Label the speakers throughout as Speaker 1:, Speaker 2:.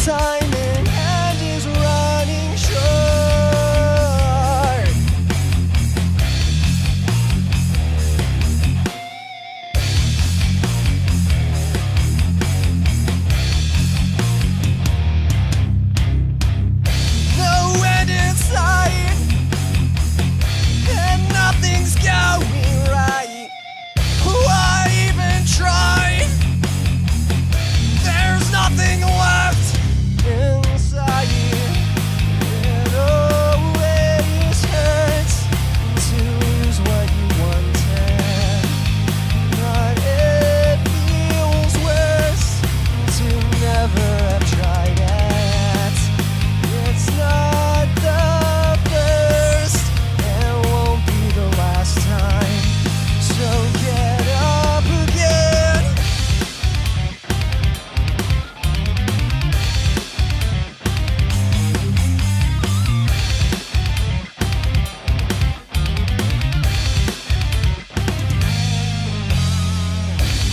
Speaker 1: time in hand is running short. No end in sight, and nothing's going right. Why even try? There's nothing left inside. It always hurts to lose what you wanted, but it feels worse to never have tried it. It's not the first and won't be the last time, so get up again.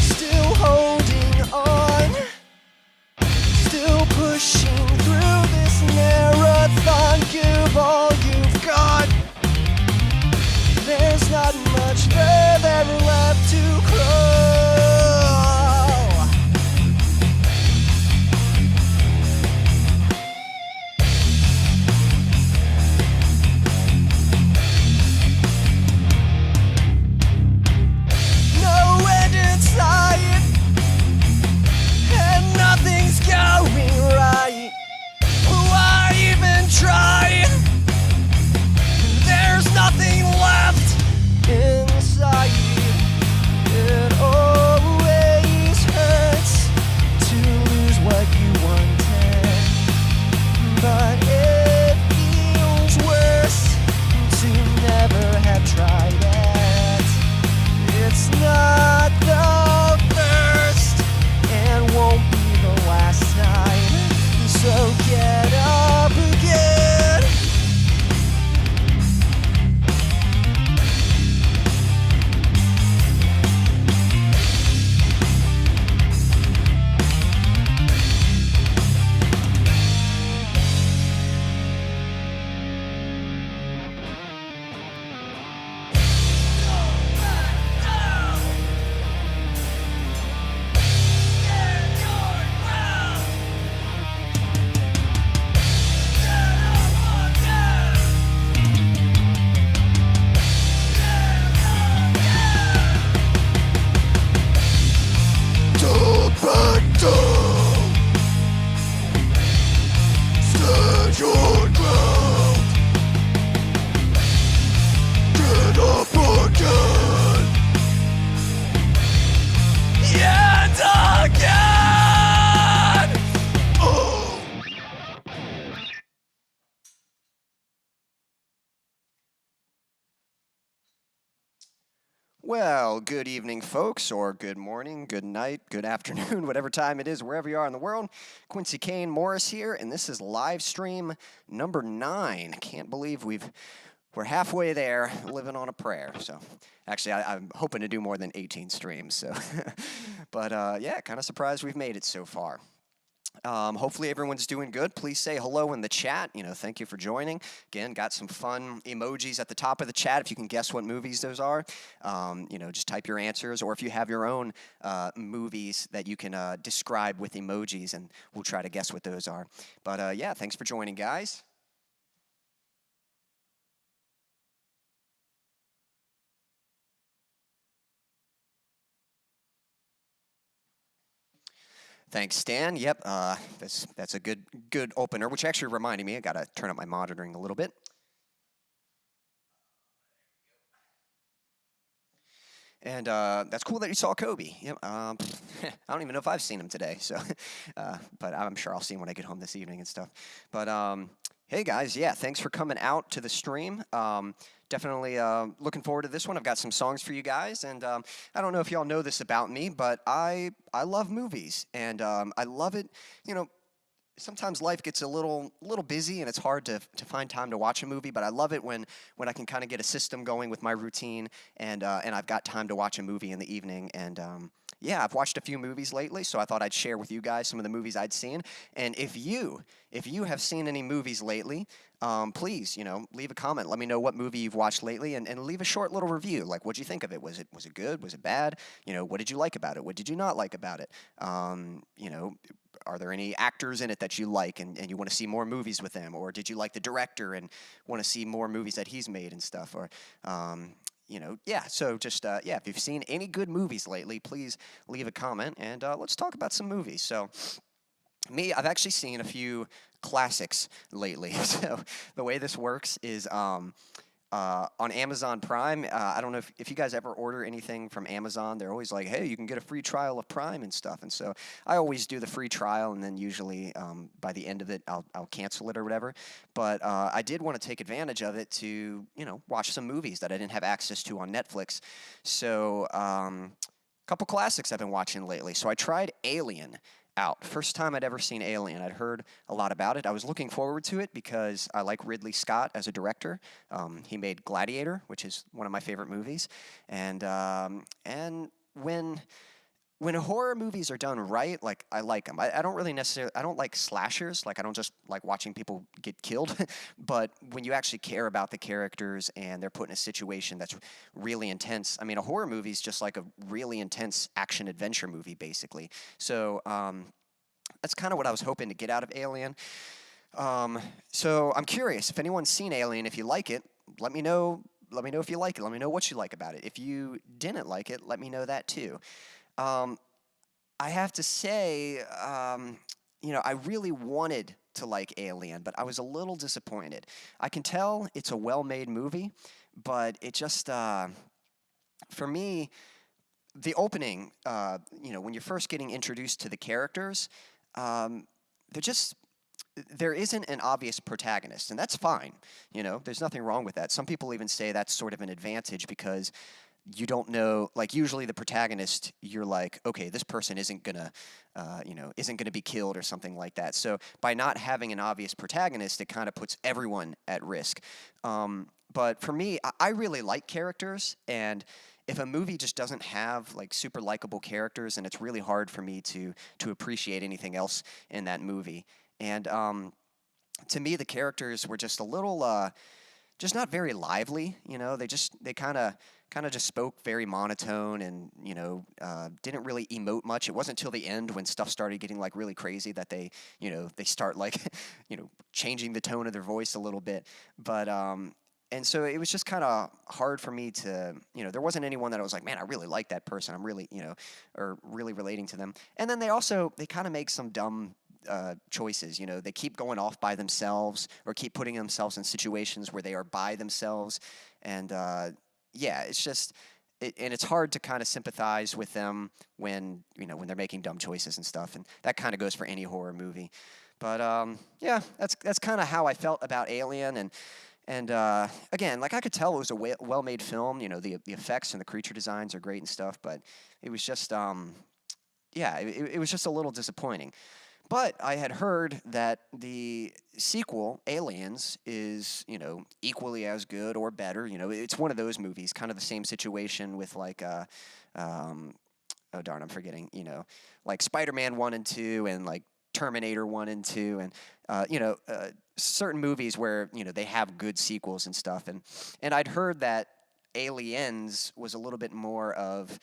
Speaker 1: Still holding on, still pushing through this marathon. Give all you've got. There's not much further left to crawl. No end in sight, and nothing's going right. Why even try? There's nothing left inside. It always hurts to lose what you wanted, but it feels worse to never have tried it. It's not the first and won't be the last time, so get up again. Don't back down. Stand your ground. Get up again. And again. Oh. Well, good evening, folks, or good morning, good night, good afternoon, whatever time it is, wherever you are in the world. Quincy, Kane, Morris here, and this is live stream number 9. Can't believe we're halfway there, living on a prayer. So, actually, I'm hoping to do more than 18 streams. So, but yeah, kind of surprised we've made it so far. Hopefully everyone's doing good. Please say hello in the chat. Thank you for joining. Again, got some fun emojis at the top of the chat if you can guess what movies those are. Just type your answers, or if you have your own movies that you can describe with emojis, and we'll try to guess what those are. But yeah, thanks for joining, guys. Thanks, Stan. Yep, that's a good opener, which actually reminded me, I got to turn up my monitoring a little bit. And that's cool that you saw Kobe. Yep, I don't even know if I've seen him today, so but I'm sure I'll see him when I get home this evening and stuff. But hey, guys, yeah, thanks for coming out to the stream. Definitely looking forward to this one. I've got some songs for you guys, and I don't know if y'all know this about me, but I love movies, and I love it. Sometimes life gets a little busy, and it's hard to find time to watch a movie. But I love it when I can kind of get a system going with my routine, and I've got time to watch a movie in the evening, and Yeah, I've watched a few movies lately, so I thought I'd share with you guys some of the movies I'd seen. And if you have seen any movies lately, please, leave a comment. Let me know what movie you've watched lately, and leave a short little review. Like, what'd you think of it? Was it good? Was it bad? What did you like about it? What did you not like about it? Are there any actors in it that you like and you want to see more movies with them? Or did you like the director and want to see more movies that he's made and stuff? Or yeah, so just, yeah, if you've seen any good movies lately, please leave a comment and let's talk about some movies. So, I've actually seen a few classics lately. So, the way this works is on Amazon Prime. I don't know if you guys ever order anything from Amazon. They're always like, hey, you can get a free trial of Prime and stuff. And so I always do the free trial, and then usually by the end of it, I'll cancel it or whatever. But I did want to take advantage of it to, watch some movies that I didn't have access to on Netflix. So couple classics I've been watching lately. So I tried Alien out. First time I'd ever seen Alien. I'd heard a lot about it. I was looking forward to it because I like Ridley Scott as a director. He made Gladiator, which is one of my favorite movies. And when horror movies are done right, like, I like them. I don't really necessarily, I don't like slashers. Like, I don't just like watching people get killed. But when you actually care about the characters and they're put in a situation that's really intense, I mean, a horror movie is just like a really intense action adventure movie, basically. So that's kind of what I was hoping to get out of Alien. So I'm curious if anyone's seen Alien. If you like it, let me know. Let me know if you like it. Let me know what you like about it. If you didn't like it, let me know that too. I have to say, I really wanted to like Alien, but I was a little disappointed. I can tell it's a well-made movie, but it just, for me, the opening, when you're first getting introduced to the characters, they're just there isn't an obvious protagonist, and that's fine. There's nothing wrong with that. Some people even say that's sort of an advantage because you don't know, like, usually the protagonist, you're like, okay, this person isn't gonna be killed or something like that. So by not having an obvious protagonist, it kind of puts everyone at risk. But for me, I really like characters, and if a movie just doesn't have like super likable characters, then it's really hard for me to appreciate anything else in that movie. And to me, the characters were just a little, just not very lively. They kind of just spoke very monotone and didn't really emote much. It wasn't until the end when stuff started getting like really crazy that they start like changing the tone of their voice a little bit. But and so it was just kind of hard for me to, there wasn't anyone that I was like, man, I really like that person. I'm really, or really relating to them. And then they kind of make some dumb choices. They keep going off by themselves or keep putting themselves in situations where they are by themselves. And yeah, it's just, and it's hard to kind of sympathize with them when they're making dumb choices and stuff. And that kind of goes for any horror movie. But yeah, that's kind of how I felt about Alien. And again, like, I could tell it was a well-made film. The effects and the creature designs are great and stuff. But it was just, yeah, it was just a little disappointing. But I had heard that the sequel, Aliens, is, equally as good or better. It's one of those movies, kind of the same situation with, like, oh darn, I'm forgetting, like Spider-Man 1 and 2 and, like, Terminator 1 and 2 and, certain movies where, they have good sequels and stuff. And I'd heard that Aliens was a little bit more of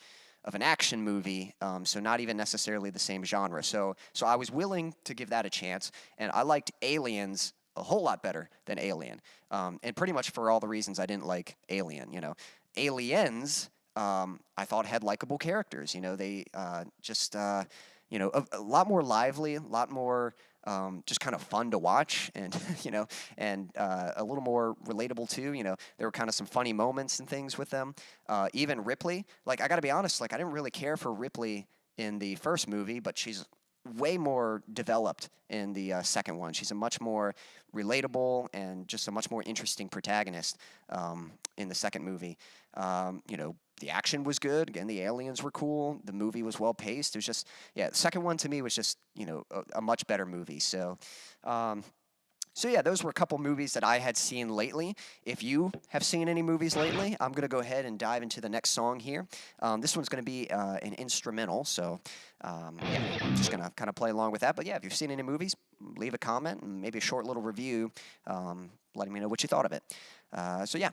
Speaker 1: an action movie, so not even necessarily the same genre. So I was willing to give that a chance, and I liked Aliens a whole lot better than Alien, and pretty much for all the reasons I didn't like Alien. Aliens, I thought had likable characters. They just a lot more lively, a lot more just kind of fun to watch, and and a little more relatable too. There were kind of some funny moments and things with them. Even Ripley, like, I got to be honest, like, I didn't really care for Ripley in the first movie, but she's way more developed in the second one. She's a much more relatable and just a much more interesting protagonist in the second movie. The action was good. Again, the aliens were cool. The movie was well paced. It was just, yeah, the second one to me was just, a much better movie. So, So yeah, those were a couple movies that I had seen lately. If you have seen any movies lately, I'm gonna go ahead and dive into the next song here. This one's gonna be an instrumental, so yeah, I'm just gonna kind of play along with that. But yeah, if you've seen any movies, leave a comment and maybe a short little review, letting me know what you thought of it. So yeah.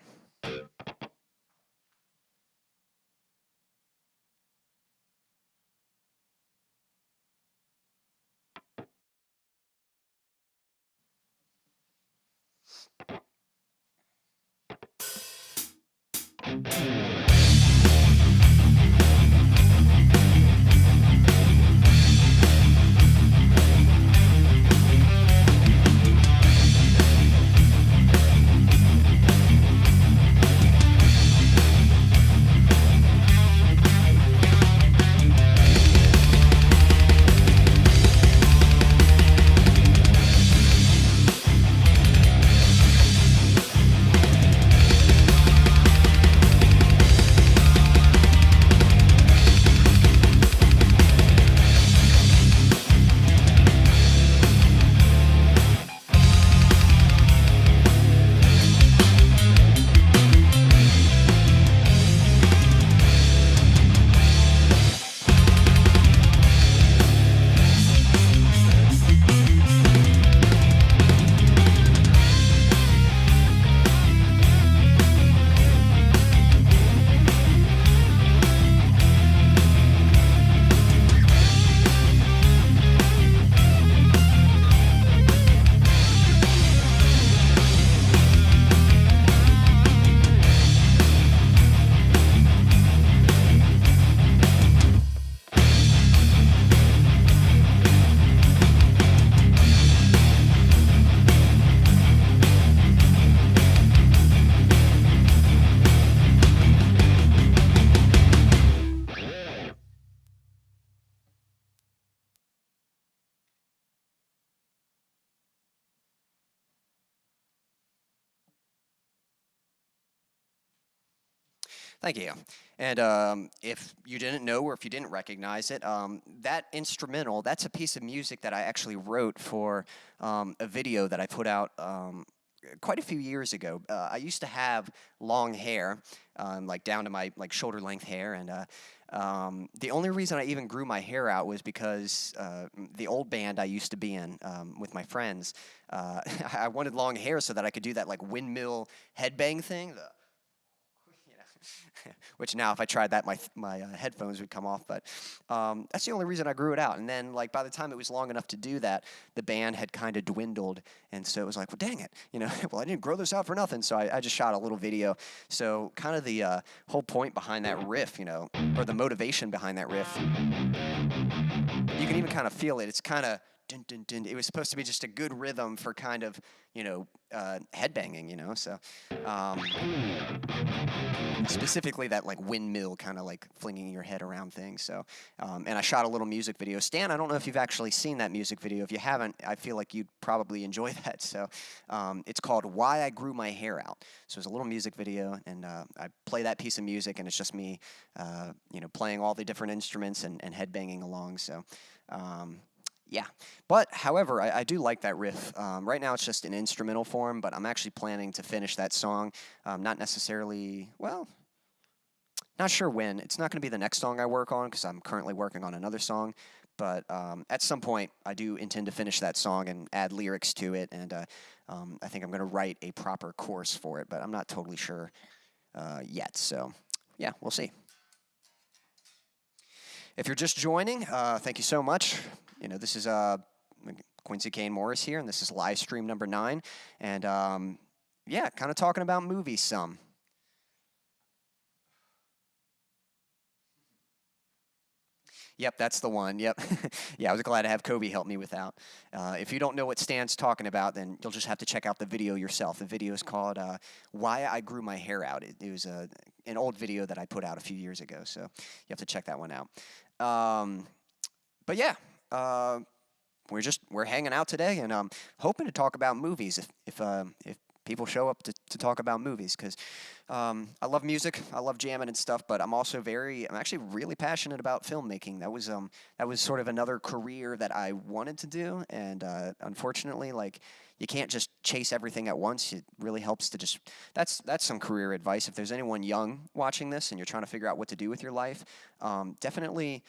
Speaker 1: Thank you. And if you didn't know or if you didn't recognize it, that instrumental, that's a piece of music that I actually wrote for a video that I put out quite a few years ago. I used to have long hair, like down to my like shoulder length hair, and the only reason I even grew my hair out was because the old band I used to be in with my friends, I wanted long hair so that I could do that like windmill headbang thing. Which now, if I tried that, my headphones would come off. But that's the only reason I grew it out. And then, like by the time it was long enough to do that, the band had kind of dwindled, and so it was like, well, dang it, well, I didn't grow this out for nothing. So I just shot a little video. So kind of the whole point behind that riff, or the motivation behind that riff, you can even kind of feel it. It's kind of dun, dun, dun. It was supposed to be just a good rhythm for kind of, headbanging, so specifically that like windmill kind of like flinging your head around thing. So, and I shot a little music video. Stan, I don't know if you've actually seen that music video. If you haven't, I feel like you'd probably enjoy that. So, it's called "Why I Grew My Hair Out." So it's a little music video, and I play that piece of music, and it's just me, playing all the different instruments and headbanging along. So. Yeah, but however, I do like that riff. Right now it's just in instrumental form, but I'm actually planning to finish that song. Not necessarily, well, not sure when. It's not going to be the next song I work on because I'm currently working on another song. But at some point, I do intend to finish that song and add lyrics to it, and I think I'm going to write a proper chorus for it, but I'm not totally sure yet. So, yeah, we'll see. If you're just joining, thank you so much. This is Quincy Kane Morris here, and this is live stream number 9. And yeah, kind of talking about movies some. Yep, that's the one. Yep. Yeah, I was glad to have Kobe help me with that. If you don't know what Stan's talking about, then you'll just have to check out the video yourself. The video is called Why I Grew My Hair Out. It was an old video that I put out a few years ago, so you have to check that one out. But yeah, we're hanging out today, and hoping to talk about movies if people show up to talk about movies because I love music, I love jamming and stuff, but I'm actually really passionate about filmmaking. That was sort of another career that I wanted to do, and unfortunately, like, you can't just chase everything at once. It really helps to just that's some career advice. If there's anyone young watching this and you're trying to figure out what to do with your life, definitely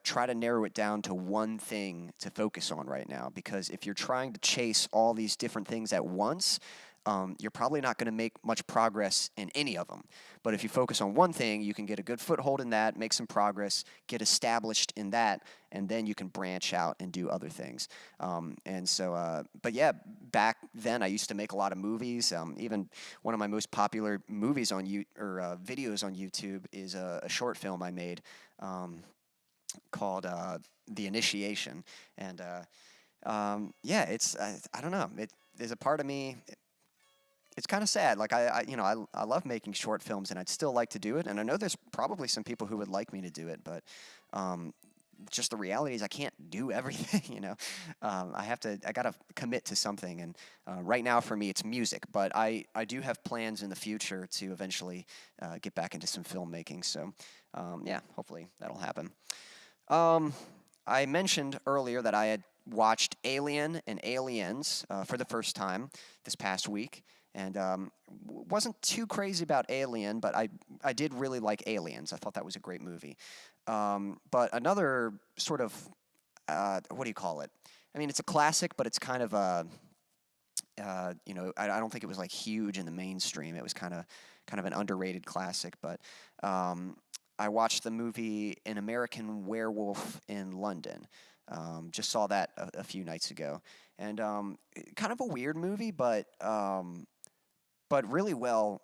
Speaker 1: try to narrow it down to one thing to focus on right now. Because if you're trying to chase all these different things at once, you're probably not going to make much progress in any of them. But if you focus on one thing, you can get a good foothold in that, make some progress, get established in that, and then you can branch out and do other things. But yeah, back then I used to make a lot of movies. Even one of my most popular movies on videos on YouTube is a short film I made called The Initiation. And yeah, I don't know. There's a part of me. It's kind of sad. Like I love making short films, and I'd still like to do it. And I know there's probably some people who would like me to do it, but just the reality is I can't do everything. I gotta commit to something. And right now for me, it's music. But I do have plans in the future to eventually get back into some filmmaking. So yeah, hopefully that'll happen. I mentioned earlier that I had watched Alien and Aliens for the first time this past week, and wasn't too crazy about Alien, but I did really like Aliens. I thought that was a great movie. But another sort of, what do you call it? I mean, it's a classic, but it's kind of I don't think it was like huge in the mainstream. It was kind of an underrated classic, but I watched the movie An American Werewolf in London. Just saw that a few nights ago, and kind of a weird movie, but really well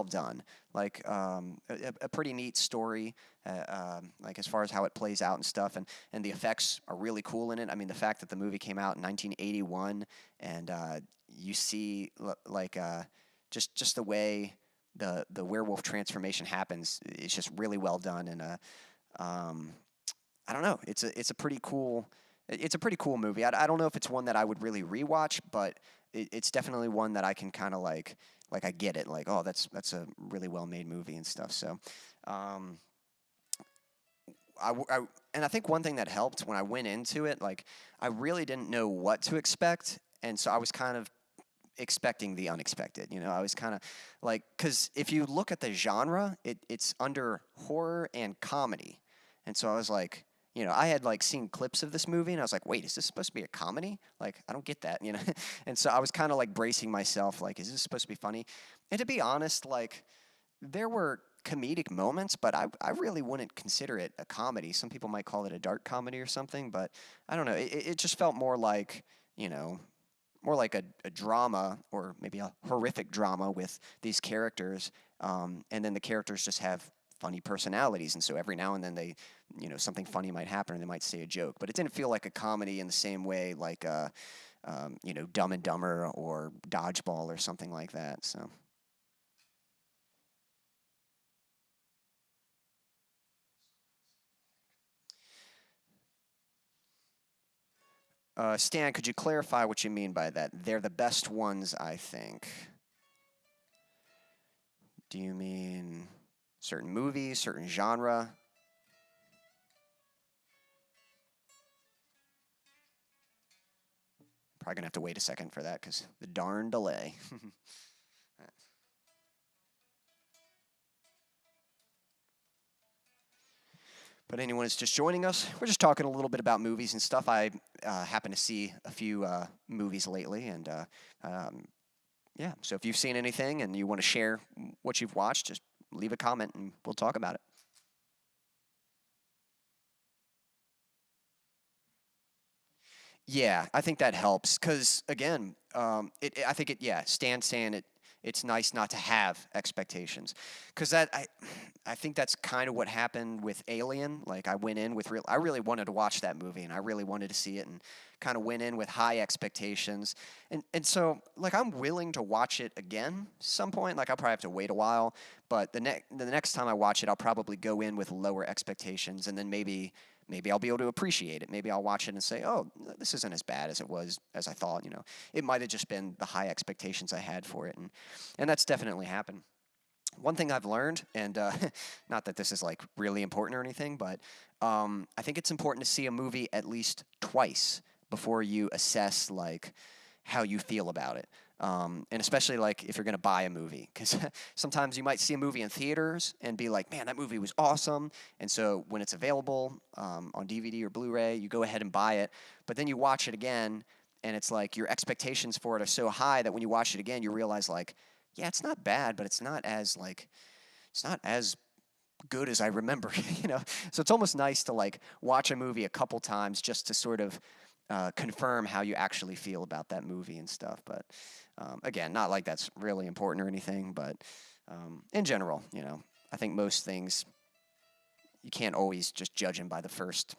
Speaker 1: done. Like a pretty neat story, like as far as how it plays out and stuff, and the effects are really cool in it. I mean, the fact that the movie came out in 1981, and you see just the way the werewolf transformation happens, it's just really well done, and I don't know, it's a pretty cool movie. I don't know if it's one that I would really rewatch, but it's definitely one that I can kind of like I get it, like, oh, that's a really well made movie and stuff. So and I think one thing that helped when I went into it, like, I really didn't know what to expect, and so I was kind of expecting the unexpected. I was kind of like, because if you look at the genre, it's under horror and comedy, and so I was like, I had like seen clips of this movie, and I was like, wait, is this supposed to be a comedy? Like, I don't get that, and so I was kind of like bracing myself, like, is this supposed to be funny? And to be honest, like, there were comedic moments, but I really wouldn't consider it a comedy. Some people might call it a dark comedy or something, but I don't know. It just felt more like, more like a drama, or maybe a horrific drama with these characters, and then the characters just have funny personalities, and so every now and then they, something funny might happen, and they might say a joke, but it didn't feel like a comedy in the same way like Dumb and Dumber or Dodgeball or something like that. So Stan, could you clarify what you mean by that? They're the best ones, I think. Do you mean certain movies, certain genre? Probably gonna have to wait a second for that because the darn delay. But anyone is just joining us, we're just talking a little bit about movies and stuff. I happen to see a few movies lately, and yeah, so if you've seen anything and you want to share what you've watched, just leave a comment and we'll talk about it. Yeah, I think that helps because, again, I think yeah, Stan's saying it. It's nice not to have expectations, because I think that's kind of what happened with Alien. Like, I went in with I really wanted to watch that movie, and I really wanted to see it, and kind of went in with high expectations, and so, like, I'm willing to watch it again some point. Like, I'll probably have to wait a while, but the next time I watch it, I'll probably go in with lower expectations, and then maybe maybe I'll be able to appreciate it. Maybe I'll watch it and say, oh, this isn't as bad as it was, as I thought. It might have just been the high expectations I had for it. And that's definitely happened. One thing I've learned, and not that this is like really important or anything, but I think it's important to see a movie at least twice before you assess like how you feel about it. And especially like if you're going to buy a movie, because sometimes you might see a movie in theaters and be like, man, that movie was awesome. And so when it's available on DVD or Blu-ray, you go ahead and buy it. But then you watch it again, and it's like your expectations for it are so high that when you watch it again, you realize like, yeah, it's not bad, but it's not as good as I remember, So it's almost nice to like watch a movie a couple times just to sort of confirm how you actually feel about that movie and stuff. But again, not like that's really important or anything, but in general, I think most things you can't always just judge them by the first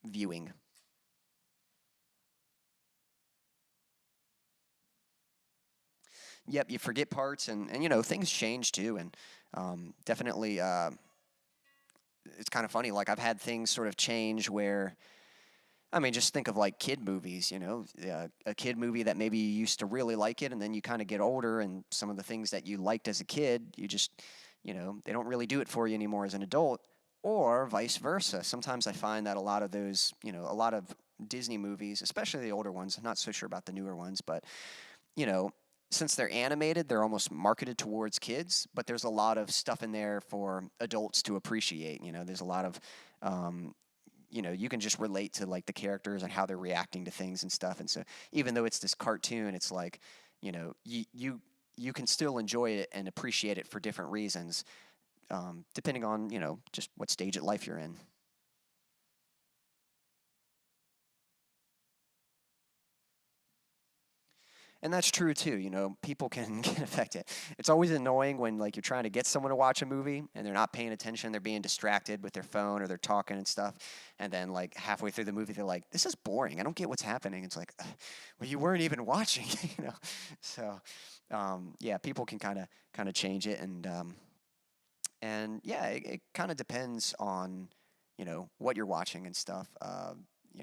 Speaker 1: viewing. Yep, you forget parts, and things change too, and definitely it's kind of funny. Like I've had things sort of change where, I mean, just think of like kid movies. A kid movie that maybe you used to really like it, and then you kind of get older, and some of the things that you liked as a kid, you just, they don't really do it for you anymore as an adult, or vice versa. Sometimes I find that a lot of those, a lot of Disney movies, especially the older ones. I'm not so sure about the newer ones, but you know, since they're animated, they're almost marketed towards kids, but there's a lot of stuff in there for adults to appreciate. There's a lot of, you can just relate to like the characters and how they're reacting to things and stuff. And so even though it's this cartoon, it's like, you can still enjoy it and appreciate it for different reasons, depending on, just what stage of life you're in. And that's true too. People can get affected. It's always annoying when like you're trying to get someone to watch a movie and they're not paying attention. They're being distracted with their phone or they're talking and stuff. And then like halfway through the movie, they're like, "This is boring. I don't get what's happening." It's like, well, you weren't even watching, So, yeah, people can kind of change it, and yeah, it kind of depends on what you're watching and stuff.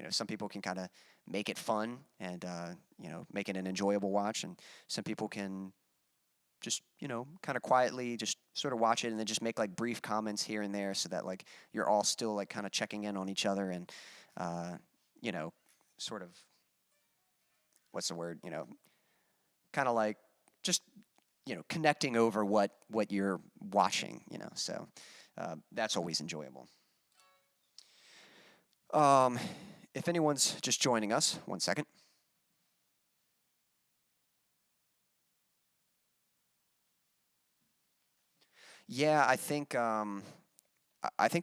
Speaker 1: Some people can kind of make it fun and make it an enjoyable watch, and some people can just kind of quietly just sort of watch it and then just make like brief comments here and there, so that like you're all still like kind of checking in on each other and you know sort of, what's the word, kind of like just connecting over what you're watching, so that's always enjoyable. Um, if anyone's just joining us, one second. Yeah, I think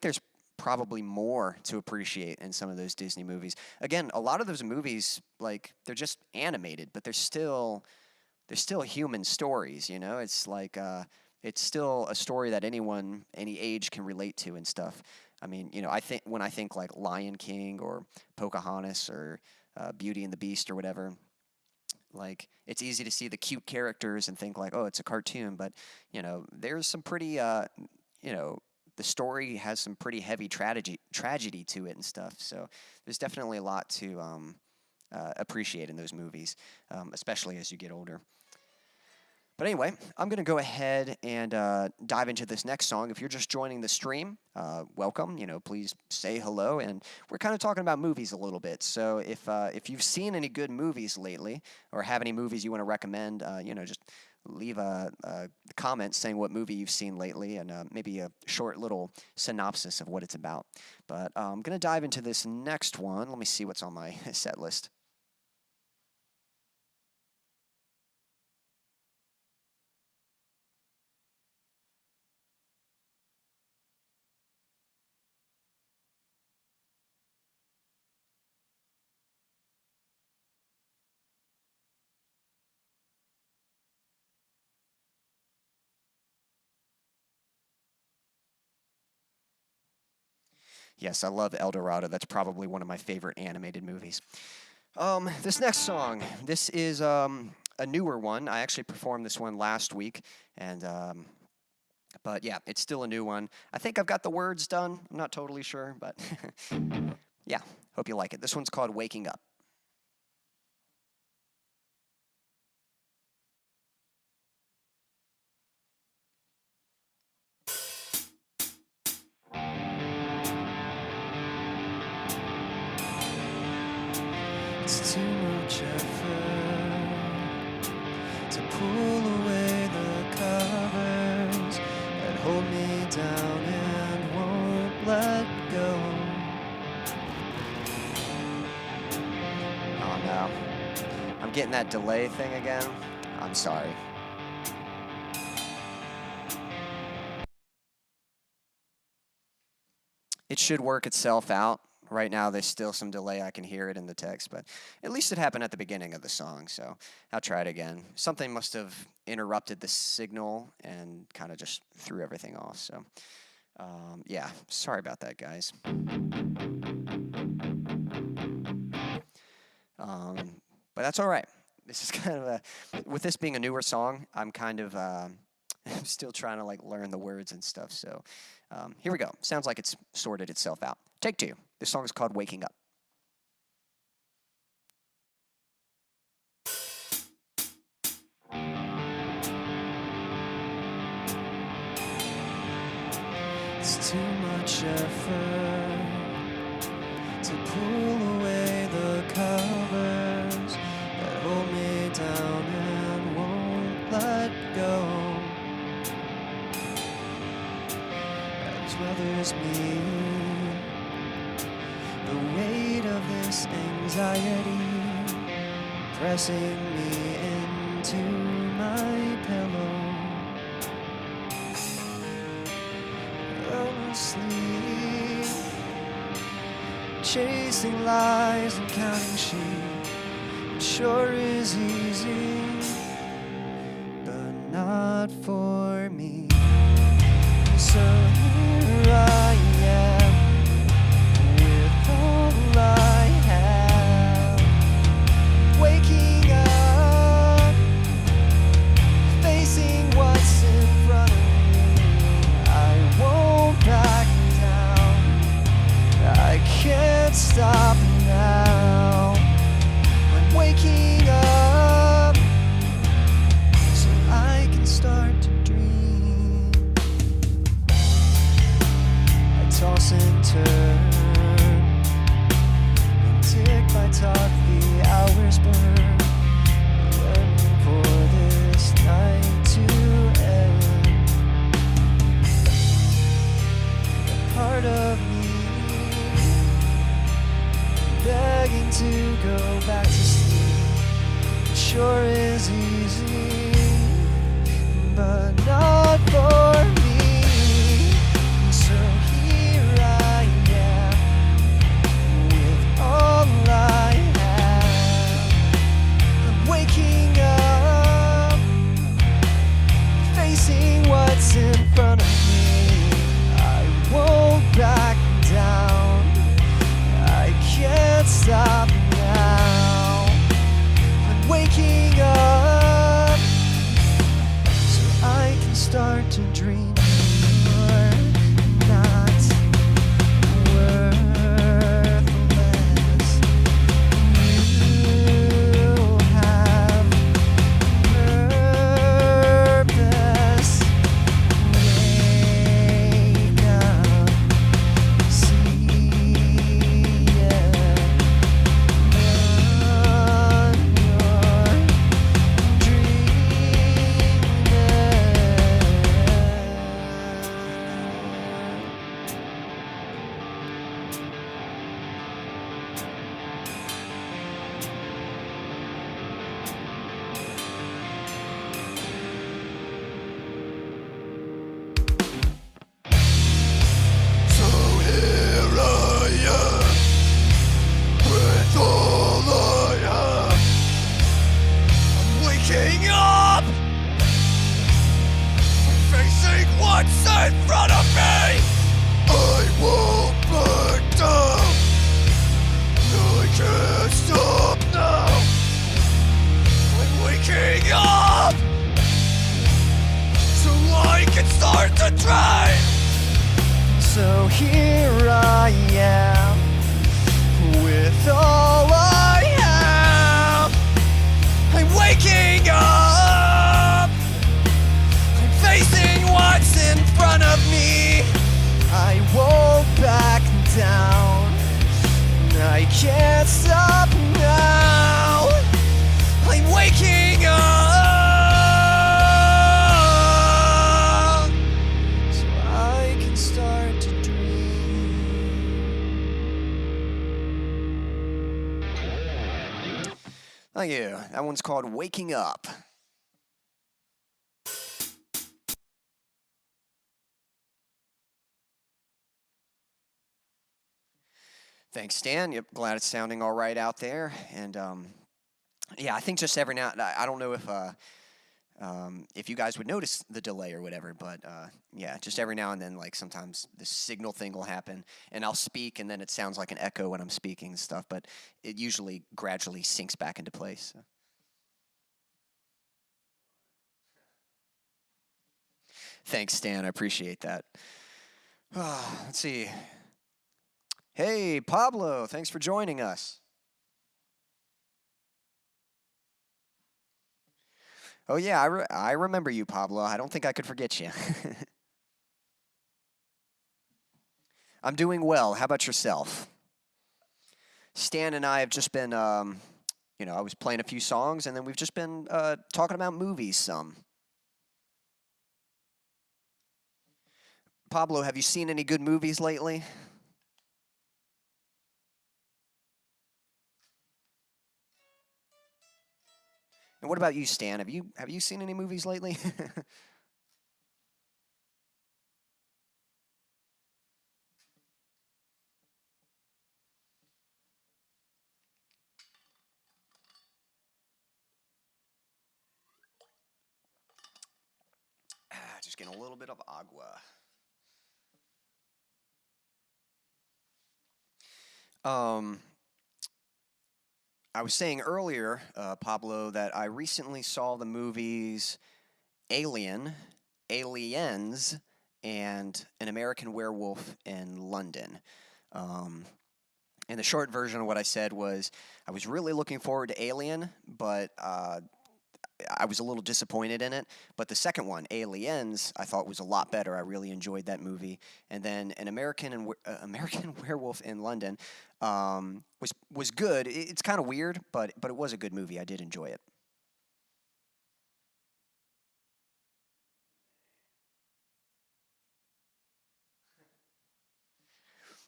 Speaker 1: there's probably more to appreciate in some of those Disney movies. Again, a lot of those movies, like they're just animated, but they're still human stories. It's like it's still a story that anyone, any age, can relate to and stuff. I mean, I think when I think like Lion King or Pocahontas or Beauty and the Beast or whatever, like it's easy to see the cute characters and think like, oh, it's a cartoon, but there's some pretty you know, the story has some pretty heavy tragedy to it and stuff. So there's definitely a lot to appreciate in those movies, especially as you get older. But anyway, I'm going to go ahead and dive into this next song. If you're just joining the stream, welcome. Please say hello. And we're kind of talking about movies a little bit. So if you've seen any good movies lately, or have any movies you want to recommend, just leave a comment saying what movie you've seen lately, and maybe a short little synopsis of what it's about. But I'm going to dive into this next one. Let me see what's on my set list. Yes, I love El Dorado. That's probably one of my favorite animated movies. This next song, this is a newer one. I actually performed this one last week, and But yeah, it's still a new one. I think I've got the words done. I'm not totally sure, but yeah, hope you like it. This one's called Waking Up. It's too much effort to pull away the covers that hold me down and won't let go. Oh no, I'm getting that delay thing again. I'm sorry. It should work itself out. Right now, there's still some delay. I can hear it in the text, but at least it happened at the beginning of the song, so I'll try it again. Something must have interrupted the signal and kind of just threw everything off, so yeah, sorry about that, guys. But that's all right. This is kind of with this being a newer song, I'm kind of I'm still trying to like learn the words and stuff, so here we go. Sounds like it's sorted itself out. Take 2. This song is called Waking Up. It's too much effort to pull away the covers that hold me down and won't let go. As weathers me, the weight of this anxiety pressing me into my pillow. I'm asleep, chasing lies and counting sheep. It sure is easy, but not for me. So here I am, with all I have, waking up, facing what's in front of me. I won't back down, I can't stop now. I'm waking up, so I can start to dream. I toss and turn, and tick by talk, the hours burn, yearning for this night to end. A part of me begging to go back to sleep. It sure is easy, but not for me. So here I am, with all I have. I'm waking up, facing what's in front of me. I won't back down, I can't stop now. I'm waking up, so I can start to dream. Thank you. That one's called Waking Up. Thanks, Stan. Yep, glad it's sounding all right out there. And yeah, I think just every now, I don't know if you guys would notice the delay or whatever, but yeah, just every now and then, like sometimes the signal thing will happen, and I'll speak, and then it sounds like an echo when I'm speaking and stuff, but it usually gradually sinks back into place. So. Thanks, Stan. I appreciate that. Let's see. Hey, Pablo. Thanks for joining us. Oh yeah, I remember you, Pablo. I don't think I could forget you. I'm doing well. How about yourself? Stan and I have just been, I was playing a few songs, and then we've just been talking about movies some. Pablo, have you seen any good movies lately? And what about you, Stan? Have you seen any movies lately? Just getting a little bit of agua. Um, I was saying earlier, Pablo, that I recently saw the movies Alien, Aliens, and An American Werewolf in London. Um, and the short version of what I said was I was really looking forward to Alien, but I was a little disappointed in it. But the second one, Aliens, I thought was a lot better. I really enjoyed that movie. And then An American Werewolf in London was good. It's kind of weird, but it was a good movie. I did enjoy it.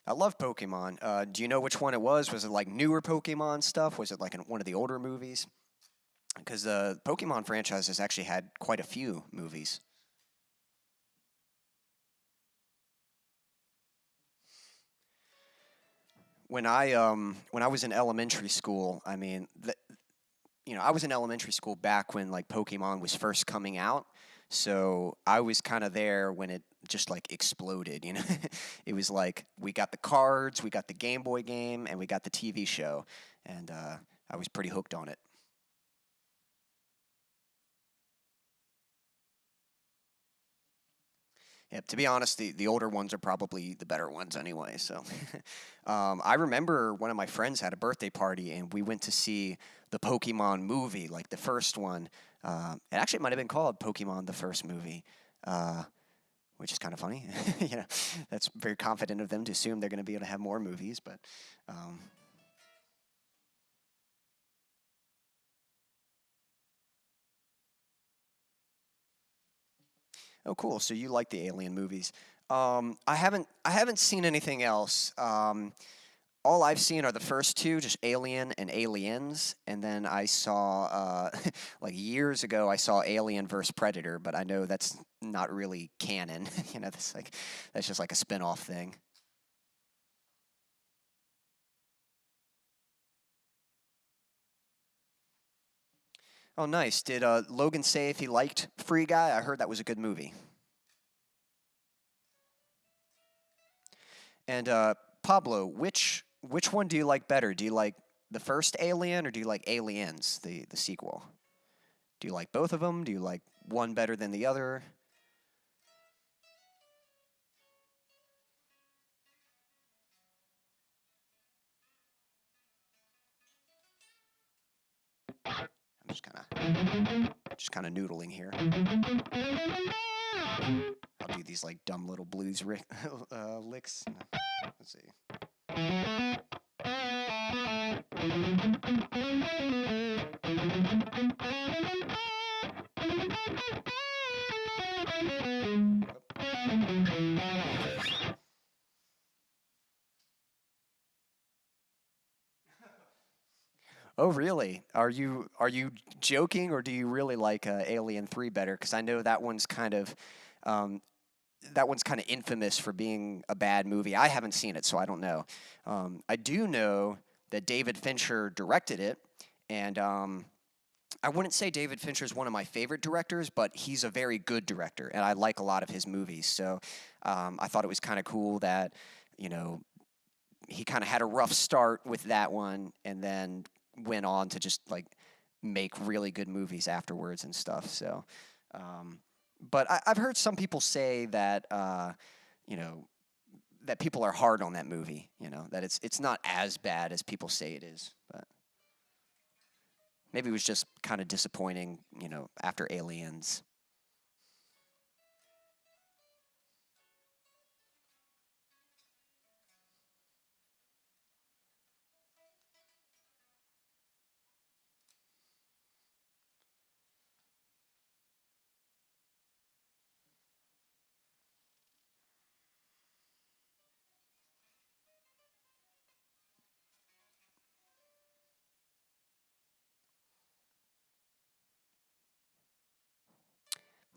Speaker 1: I love Pokemon. Do you know which one it was? Was it like newer Pokemon stuff? Was it like one of the older movies? Because the Pokemon franchise has actually had quite a few movies. When I was in elementary school, I mean, I was in elementary school back when like Pokemon was first coming out. So I was kind of there when it just like exploded, you know. It was like we got the cards, we got the Game Boy game, and we got the TV show, and I was pretty hooked on it. Yep, to be honest, the older ones are probably the better ones anyway. So, I remember one of my friends had a birthday party, and we went to see the Pokemon movie, like the first one. It actually might have been called Pokemon the first movie, uh, which is kind of funny. you know, that's very confident of them to assume they're going to be able to have more movies. But um, oh, cool. So you like the Alien movies? I haven't seen anything else. All I've seen are the first two, just Alien and Aliens, and then I saw like years ago I saw Alien vs Predator, but I know that's not really canon. That's just like a spin-off thing. Oh, nice. Did Logan say if he liked Free Guy? I heard that was a good movie. And Pablo, which one do you like better? Do you like the first Alien or do you like Aliens, the sequel? Do you like both of them? Do you like one better than the other? I'm just kind of noodling here. I'll do these like dumb little blues licks. Let's see. Oh, really? Are you joking, or do you really like Alien 3 better? Because I know um, that one's kind of infamous for being a bad movie. I haven't seen it, so I don't know. I do know that David Fincher directed it, and I wouldn't say David Fincher is one of my favorite directors, but he's a very good director, and I like a lot of his movies. So I thought it was kind of cool that you know he kind of had a rough start with that one, and then went on to just like make really good movies afterwards and stuff. So, um, but I've heard some people say that you know that people are hard on that movie. That it's not as bad as people say it is, but. Maybe it was just kind of disappointing, after Aliens.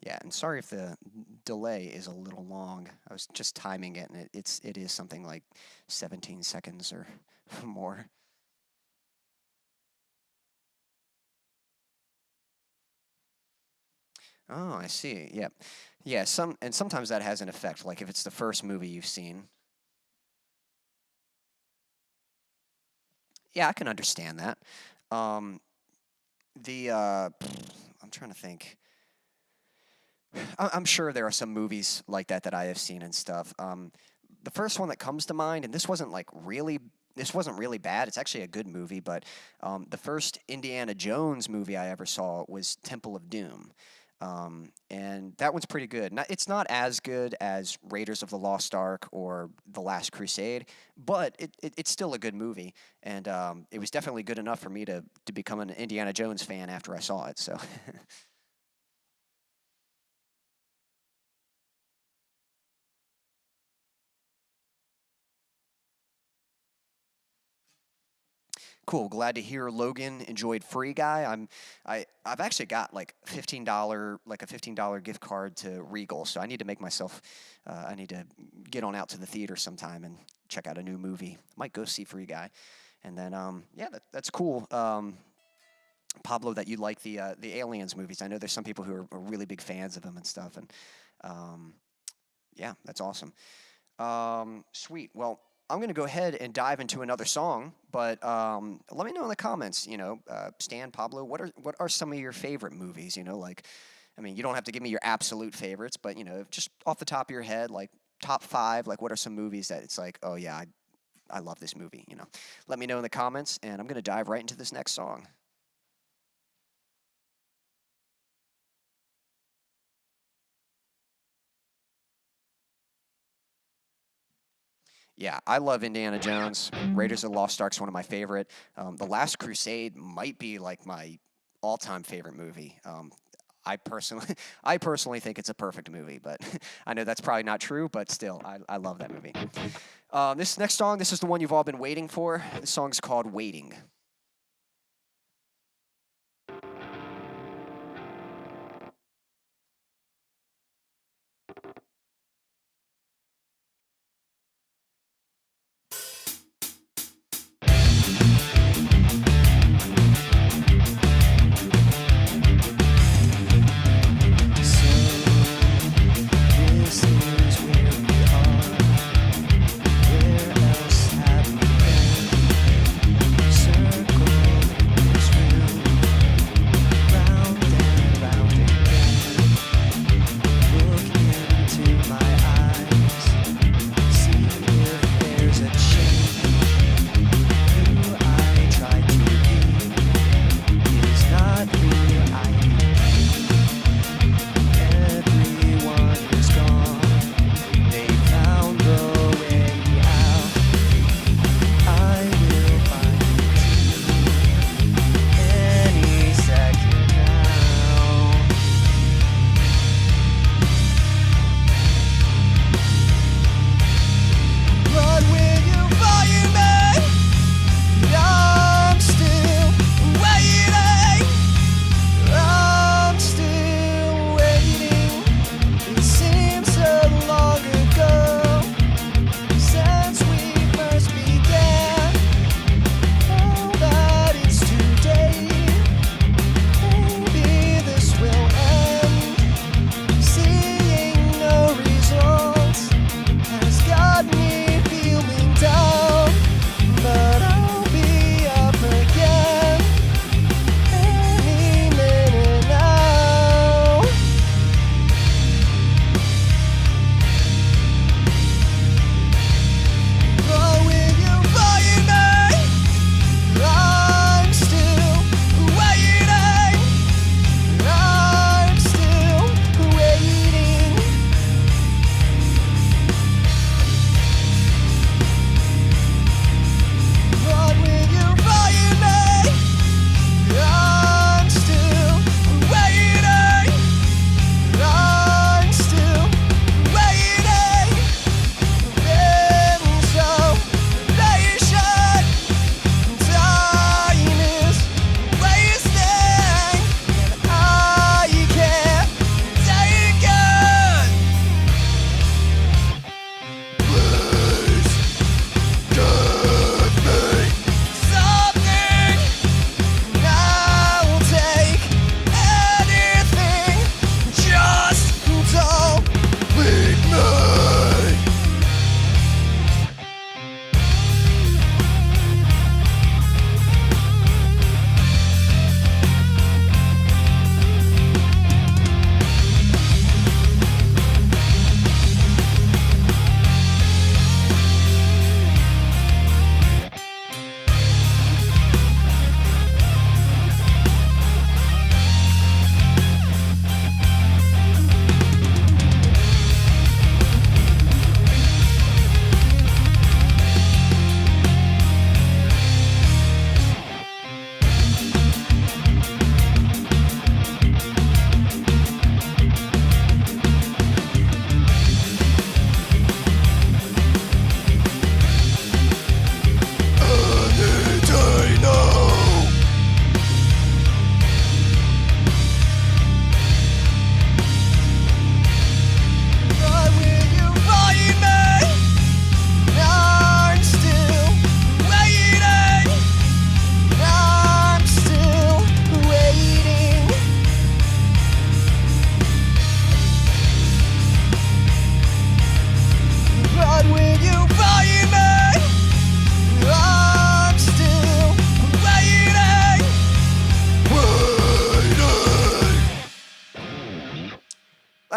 Speaker 1: Yeah, and sorry if the delay is a little long. I was just timing it, and it is something like 17 seconds or more. Oh, I see. Yeah, yeah. Sometimes that has an effect. Like if it's the first movie you've seen. Yeah, I can understand that. Um, the I'm trying to think. I'm sure there are some movies like that I have seen and stuff. The first one that comes to mind, and this wasn't really bad. It's actually a good movie, but the first Indiana Jones movie I ever saw was Temple of Doom, and that one's pretty good. It's not as good as Raiders of the Lost Ark or The Last Crusade, but it's still a good movie, and it was definitely good enough for me to become an Indiana Jones fan after I saw it. So. Cool. Glad to hear Logan enjoyed Free Guy. I've actually got like a $15 gift card to Regal, so I need to make myself. I need to get on out to the theater sometime and check out a new movie. Might go see Free Guy, and then yeah, that's cool. Pablo, that you like the Aliens movies. I know there's some people who are really big fans of them and stuff, and um, yeah, that's awesome. Sweet. Well, I'm going to go ahead and dive into another song, but let me know in the comments. Stan, Pablo, what are some of your favorite movies? Like, I mean, you don't have to give me your absolute favorites, but just off the top of your head, like top five. Like, what are some movies that it's like, oh yeah, I love this movie. Let me know in the comments, and I'm going to dive right into this next song. Yeah, I love Indiana Jones. Raiders of the Lost Ark's one of my favorite. The Last Crusade might be like my all-time favorite movie. I personally, I personally think it's a perfect movie, but I know that's probably not true. But still, I love that movie. This next song, this is the one you've all been waiting for. The song's called "Waiting." This is where we are. Where else have we been?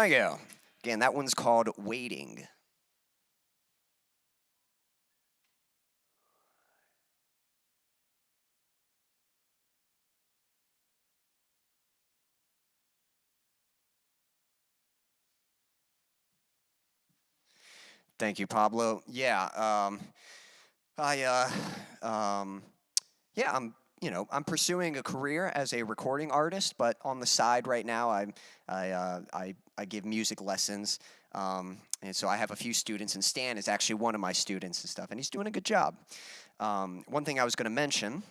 Speaker 1: Thank you. Again, that one's called Waiting. Thank you, Pablo. Yeah, I, yeah, I'm pursuing a career as a recording artist, but on the side right now, I give music lessons, and so I have a few students, and Stan is actually one of my students and stuff, and he's doing a good job. One thing I was going to mention,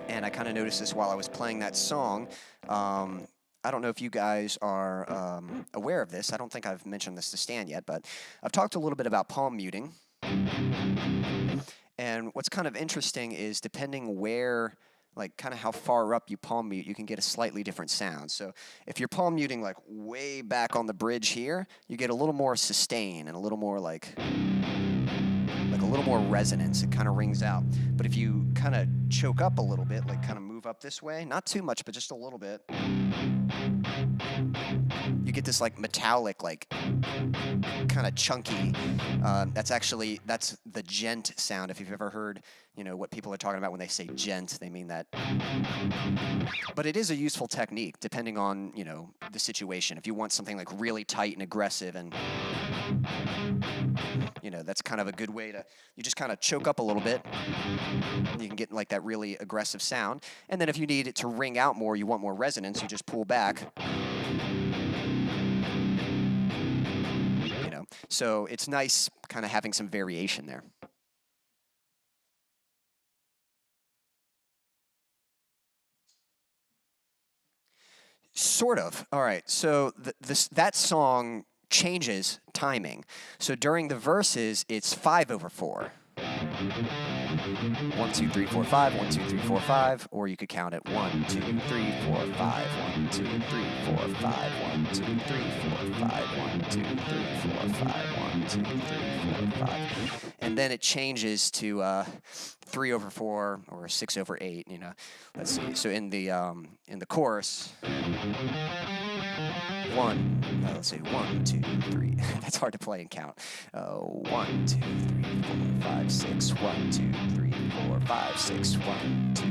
Speaker 1: and I kind of noticed this while I was playing that song. I don't know if you guys are aware of this. I don't think I've mentioned this to Stan yet, but I've talked a little bit about palm muting. And what's kind of interesting is depending where, like kind of how far up you palm mute, you can get a slightly different sound. So if you're palm muting like way back on the bridge here, you get a little more sustain and a little more like a little more resonance. It kind of rings out. But if you kind of choke up a little bit, like kind of move up this way, not too much, but just a little bit, you get this like metallic, like kind of chunky. That's the gent sound. If you've ever heard, what people are talking about when they say gent, they mean that. But it is a useful technique depending on, the situation. If you want something like really tight and aggressive and, that's kind of a good way to, you just kind of choke up a little bit. You can get like that really aggressive sound. And then if you need it to ring out more, you want more resonance, you just pull back. So it's nice kind of having some variation there. Sort of. All right. So that song changes timing. So during the verses, it's 5/4. 1, 2, 3, 4, 5. 1, 2, 3, 4, 5. Or you could count it 1, 2, 3, 4, 5. 1, 2, 3, 4, 5. 1, 2, 3, 4, 5. 1, 2, 3, 4, 5. 1, 2, 3, 4, 5. And then it changes to 3/4 or 6/8. Let's see. So in the chorus. Let's see, 1, 2, 3. That's hard to play and count. 1, 2, 3, 4, 5, 6. 1, 2, 3, 4, 5, 6. 1, 2.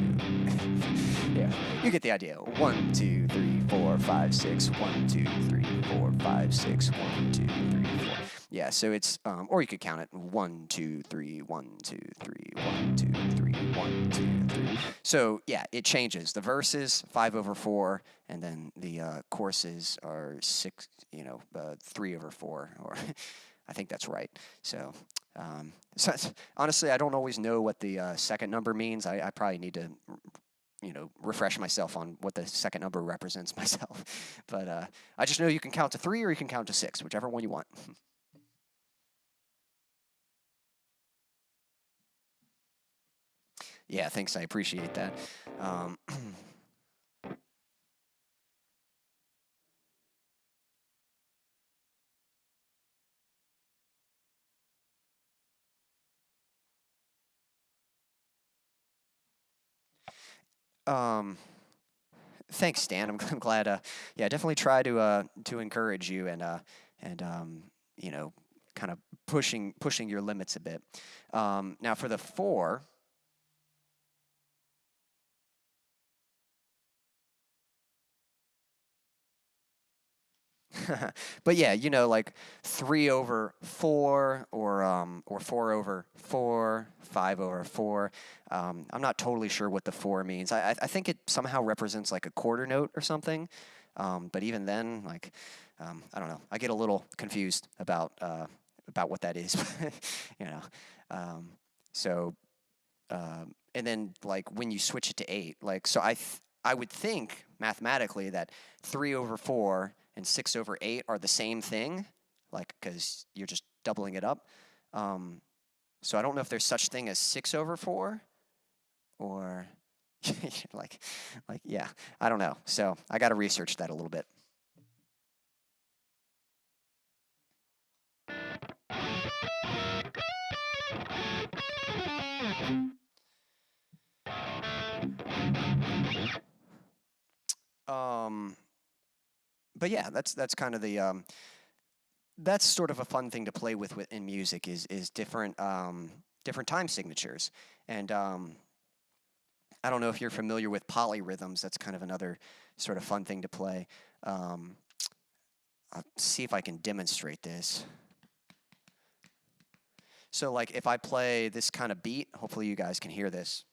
Speaker 1: Yeah, you get the idea. 1, 2, 3, 4, 5, 6. 1, 2, 3, 4, 5, 6. 1, 2, 3, 4. Yeah, so it's, or you could count it 1, 2, 3, 1, 2, 3, 1, 2, 3, 1, 2, 3. So yeah, it changes. The verses 5/4, and then the choruses are 3/4, or I think that's right. So, honestly, I don't always know what the second number means. I probably need to refresh myself on what the second number represents myself. But I just know you can count to 3 or you can count to 6, whichever one you want. Yeah, thanks. I appreciate that. Thanks, Stan. I'm glad. Yeah, definitely try to encourage you and kind of pushing your limits a bit. Now for the 4. But yeah, like 3/4 or 4/4, 5/4. I'm not totally sure what the 4 means. I think it somehow represents like a quarter note or something. But even then, like, I don't know. I get a little confused about what that is. So, and then like when you switch it to 8, like so I would think mathematically that 3/4 and 6/8 are the same thing, like because you're just doubling it up. So I don't know if there's such thing as 6/4, or like yeah, I don't know. So I got to research that a little bit. but yeah, that's kind of the that's sort of a fun thing to play with in music is different different time signatures. And I don't know if you're familiar with polyrhythms. That's kind of another sort of fun thing to play. Um, I'll see if I can demonstrate this. So like if I play this kind of beat, hopefully you guys can hear this.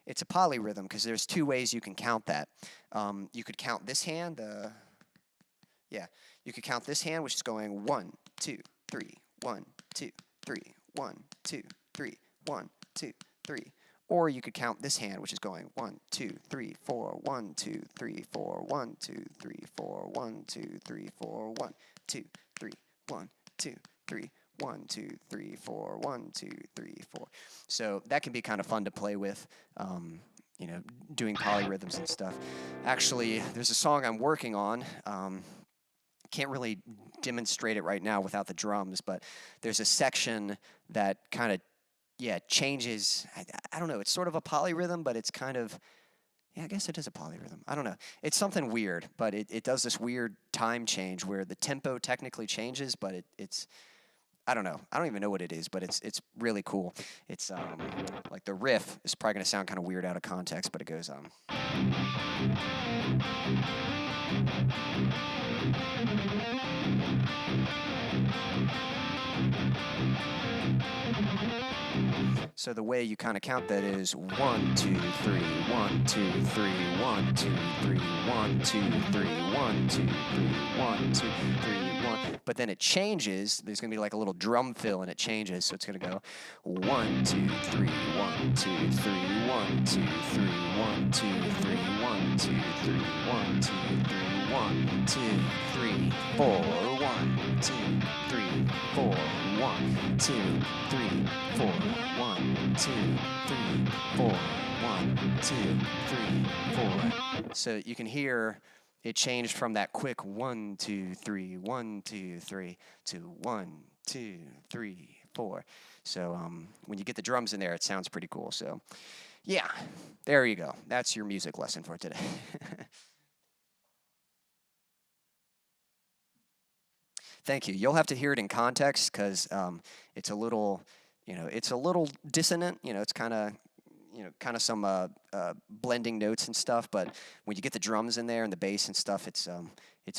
Speaker 1: It's a polyrhythm because there's two ways you can count that. You could count this hand, you could count this hand, which is going 1, 2, 3, 1, 2, 3, 1, 2, 3, 1, 2, 3. Or you could count this hand, which is going 1, 2, 3, 4, 1, 2, 3, 4, 1, 2, 3, 4, 1, 2, 3, 4, 1, 2, 3, 1, 2, 3, 1, 2, 3, 4, 1, 2, 3, 4. So that can be kind of fun to play with, you know, doing polyrhythms and stuff. Actually, there's a song I'm working on. Can't really demonstrate it right now without the drums, but there's a section that kind of, yeah, changes. I don't know. It's sort of a polyrhythm, but it's kind of, yeah, I guess it is a polyrhythm. I don't know. It's something weird, but it does this weird time change where the tempo technically changes, but it's, I don't know. I don't even know what it is, but it's really cool. It's like the riff is probably going to sound kind of weird out of context, but it goes So the way you kind of count that is 1, 2, 3, 1, 2, 3, 1, 2, 3, 1, 2, 3, 1, 2, 3, 1, 2, 3, 1. But then it changes. There's going to be like a little drum fill, and it changes. So it's going to go 1, 2, 3, 1, 2, 3, 1, 2, 3, 1, 2, 3, 1, 2, 3, 1, 2, 3, 1, 2, 3, 4, 1, 2, 3, 4, 1, 2, 3, 4, 1, 2, 3, 4, 1, 2, 3, 4. So you can hear it changed from that quick 1, 2, 3, 1, 2, 3 to 1, 2, 3, 4. So when you get the drums in there, it sounds pretty cool. So yeah, there you go. That's your music lesson for today. Thank you. You'll have to hear it in context because it's a little, you know, it's a little dissonant. You know, it's kind of, you know, kind of some blending notes and stuff. But when you get the drums in there and the bass and stuff, it's a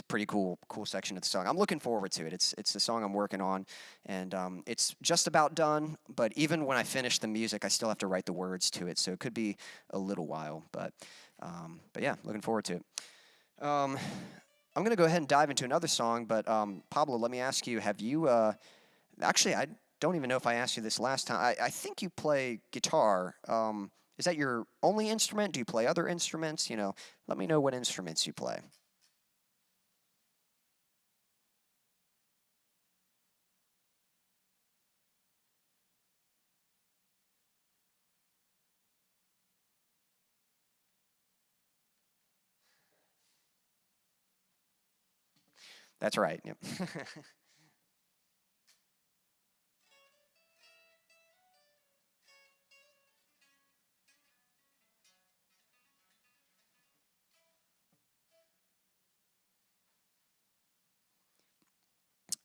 Speaker 1: pretty cool section of the song. I'm looking forward to it. It's the song I'm working on, and it's just about done. But even when I finish the music, I still have to write the words to it, so it could be a little while. But yeah, looking forward to it. I'm going to go ahead and dive into another song, but Pablo, let me ask you, have you, actually, I don't even know if I asked you this last time. I think you play guitar. Is that your only instrument? Do you play other instruments? You know, let me know what instruments you play. That's right. Yep.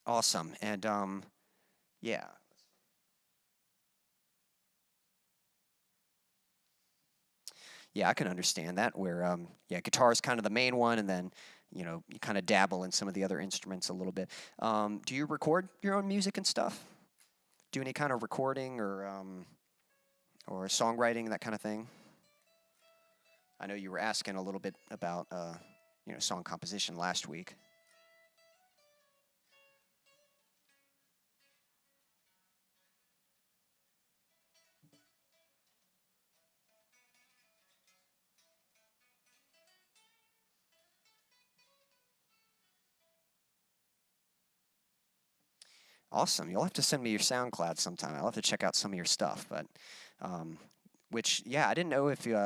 Speaker 1: Awesome. And yeah. Yeah, I can understand that. Where yeah, guitar is kind of the main one, and then you know you kind of dabble in some of the other instruments a little bit. Do you record your own music and stuff? Do any kind of recording or songwriting, that kind of thing? I know you were asking a little bit about you know, song composition last week. Awesome. You'll have to send me your SoundCloud sometime. I'll have to check out some of your stuff. But which, yeah, I didn't know if you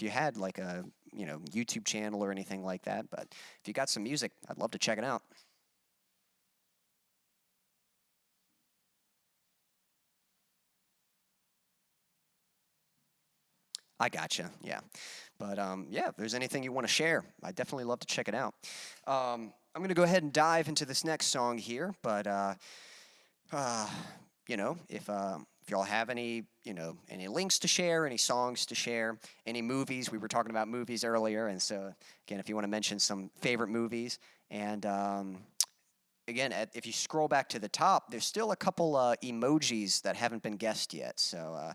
Speaker 1: had like a, you know, YouTube channel or anything like that. But if you got some music, I'd love to check it out. I gotcha. Yeah. But yeah, if there's anything you want to share, I'd definitely love to check it out. I'm going to go ahead and dive into this next song here. But, uh, if y'all have any, any links to share, any songs to share, any movies, we were talking about movies earlier. And so, again, if you want to mention some favorite movies. And again, if you scroll back to the top, there's still a couple emojis that haven't been guessed yet. So,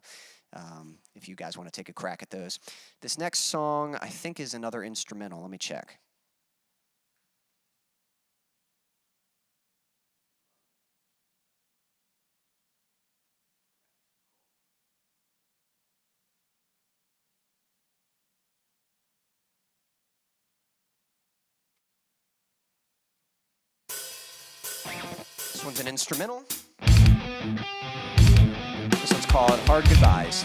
Speaker 1: if you guys want to take a crack at those. This next song, I think, is another instrumental. Let me check. This one's an instrumental. This one's called Hard Goodbyes.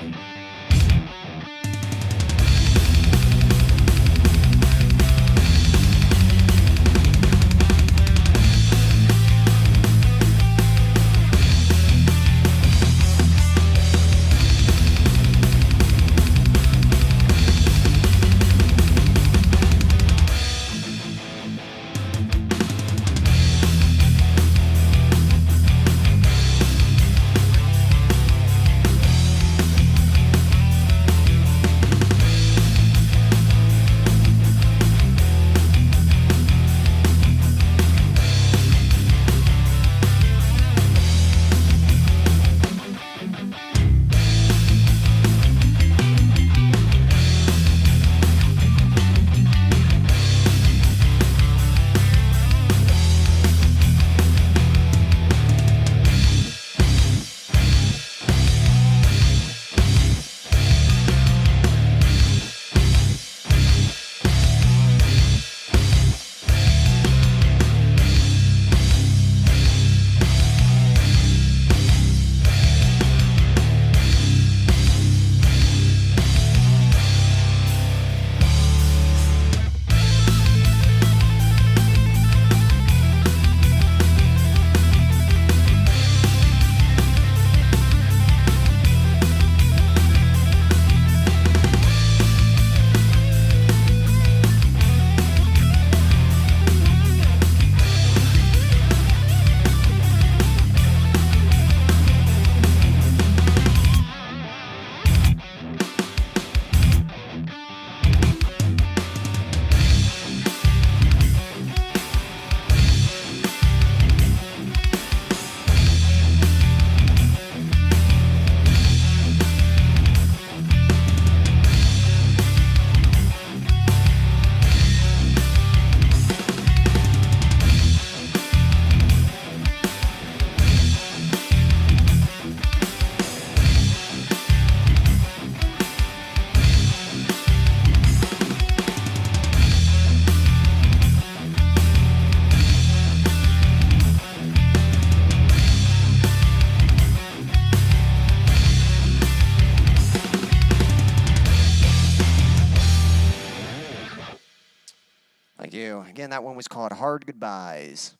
Speaker 1: Thank you. Again, that one was called Hard Goodbyes.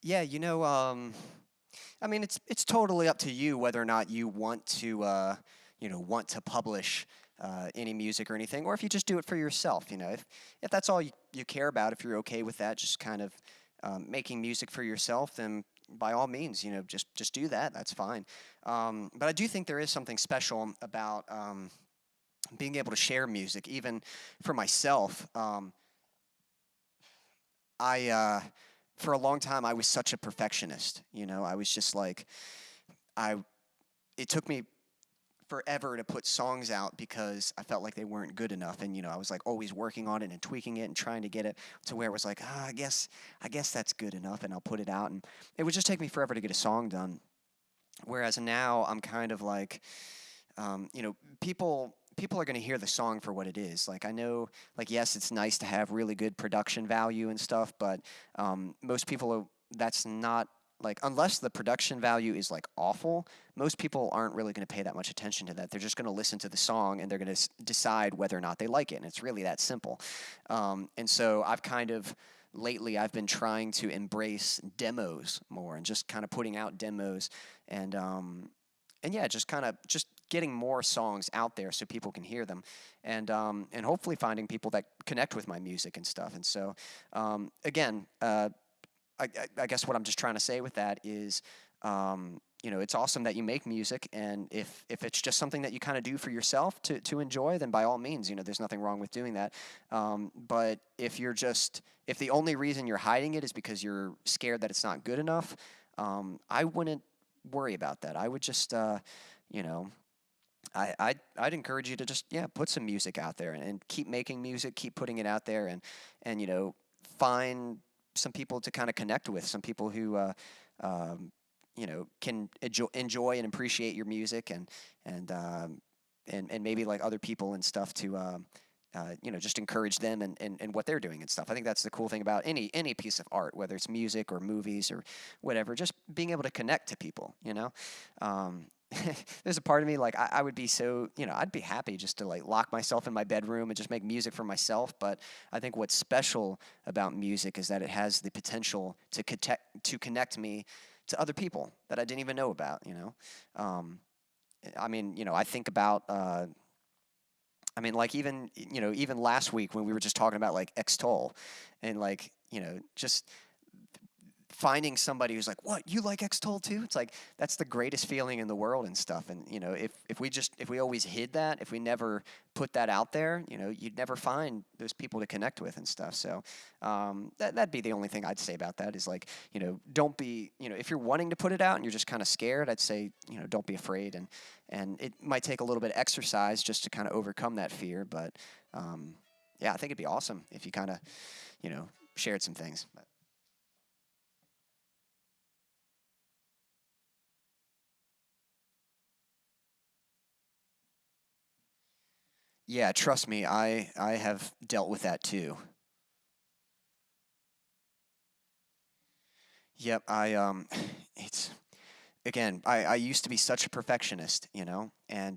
Speaker 1: Yeah, I mean, it's totally up to you whether or not you want to, want to publish any music or anything, or if you just do it for yourself. If that's all you care about, if you're okay with that, just kind of making music for yourself, then by all means, just do that. That's fine. But I do think there is something special about being able to share music, even for myself. I for a long time I was such a perfectionist. I was just like I. It took me forever to put songs out because I felt like they weren't good enough, and I was like always working on it and tweaking it and trying to get it to where it was like, I guess that's good enough, and I'll put it out, and it would just take me forever to get a song done. Whereas now I'm kind of like, people are going to hear the song for what it is. Like I know, like yes, it's nice to have really good production value and stuff, but most people that's not like, unless the production value is like awful, most people aren't really going to pay that much attention to that. They're just going to listen to the song and they're going to decide whether or not they like it. And it's really that simple. And so I've kind of lately I've been trying to embrace demos more and just kind of putting out demos and yeah, just kind of just getting more songs out there so people can hear them, and hopefully finding people that connect with my music and stuff. And so again, I guess what I'm just trying to say with that is, it's awesome that you make music, and if it's just something that you kind of do for yourself to enjoy, then by all means, there's nothing wrong with doing that. But if the only reason you're hiding it is because you're scared that it's not good enough, I wouldn't worry about that. I would just, you know, I'd encourage you to just put some music out there and keep making music, keep putting it out there, and find some people to kind of connect with, some people who can enjoy and appreciate your music, and maybe like other people and stuff to just encourage them and what they're doing and stuff. I think that's the cool thing about any piece of art, whether it's music or movies or whatever, just being able to connect to people. There's a part of me like I would be so I'd be happy just to like lock myself in my bedroom and just make music for myself. But I think what's special about music is that it has the potential to connect me to other people that I didn't even know about. I think about like even last week when we were just talking about like Xtoll, and like just finding somebody who's like, "What, you like Xtoll too?" It's like that's the greatest feeling in the world and stuff. And if we always hid that, if we never put that out there, you'd never find those people to connect with and stuff. So that'd be the only thing I'd say about that is like, don't be, if you're wanting to put it out and you're just kind of scared, I'd say, don't be afraid. And it might take a little bit of exercise just to kind of overcome that fear. But yeah, I think it'd be awesome if you kind of, shared some things. But. Yeah, trust me, I have dealt with that too. Yep, it's again, I used to be such a perfectionist, and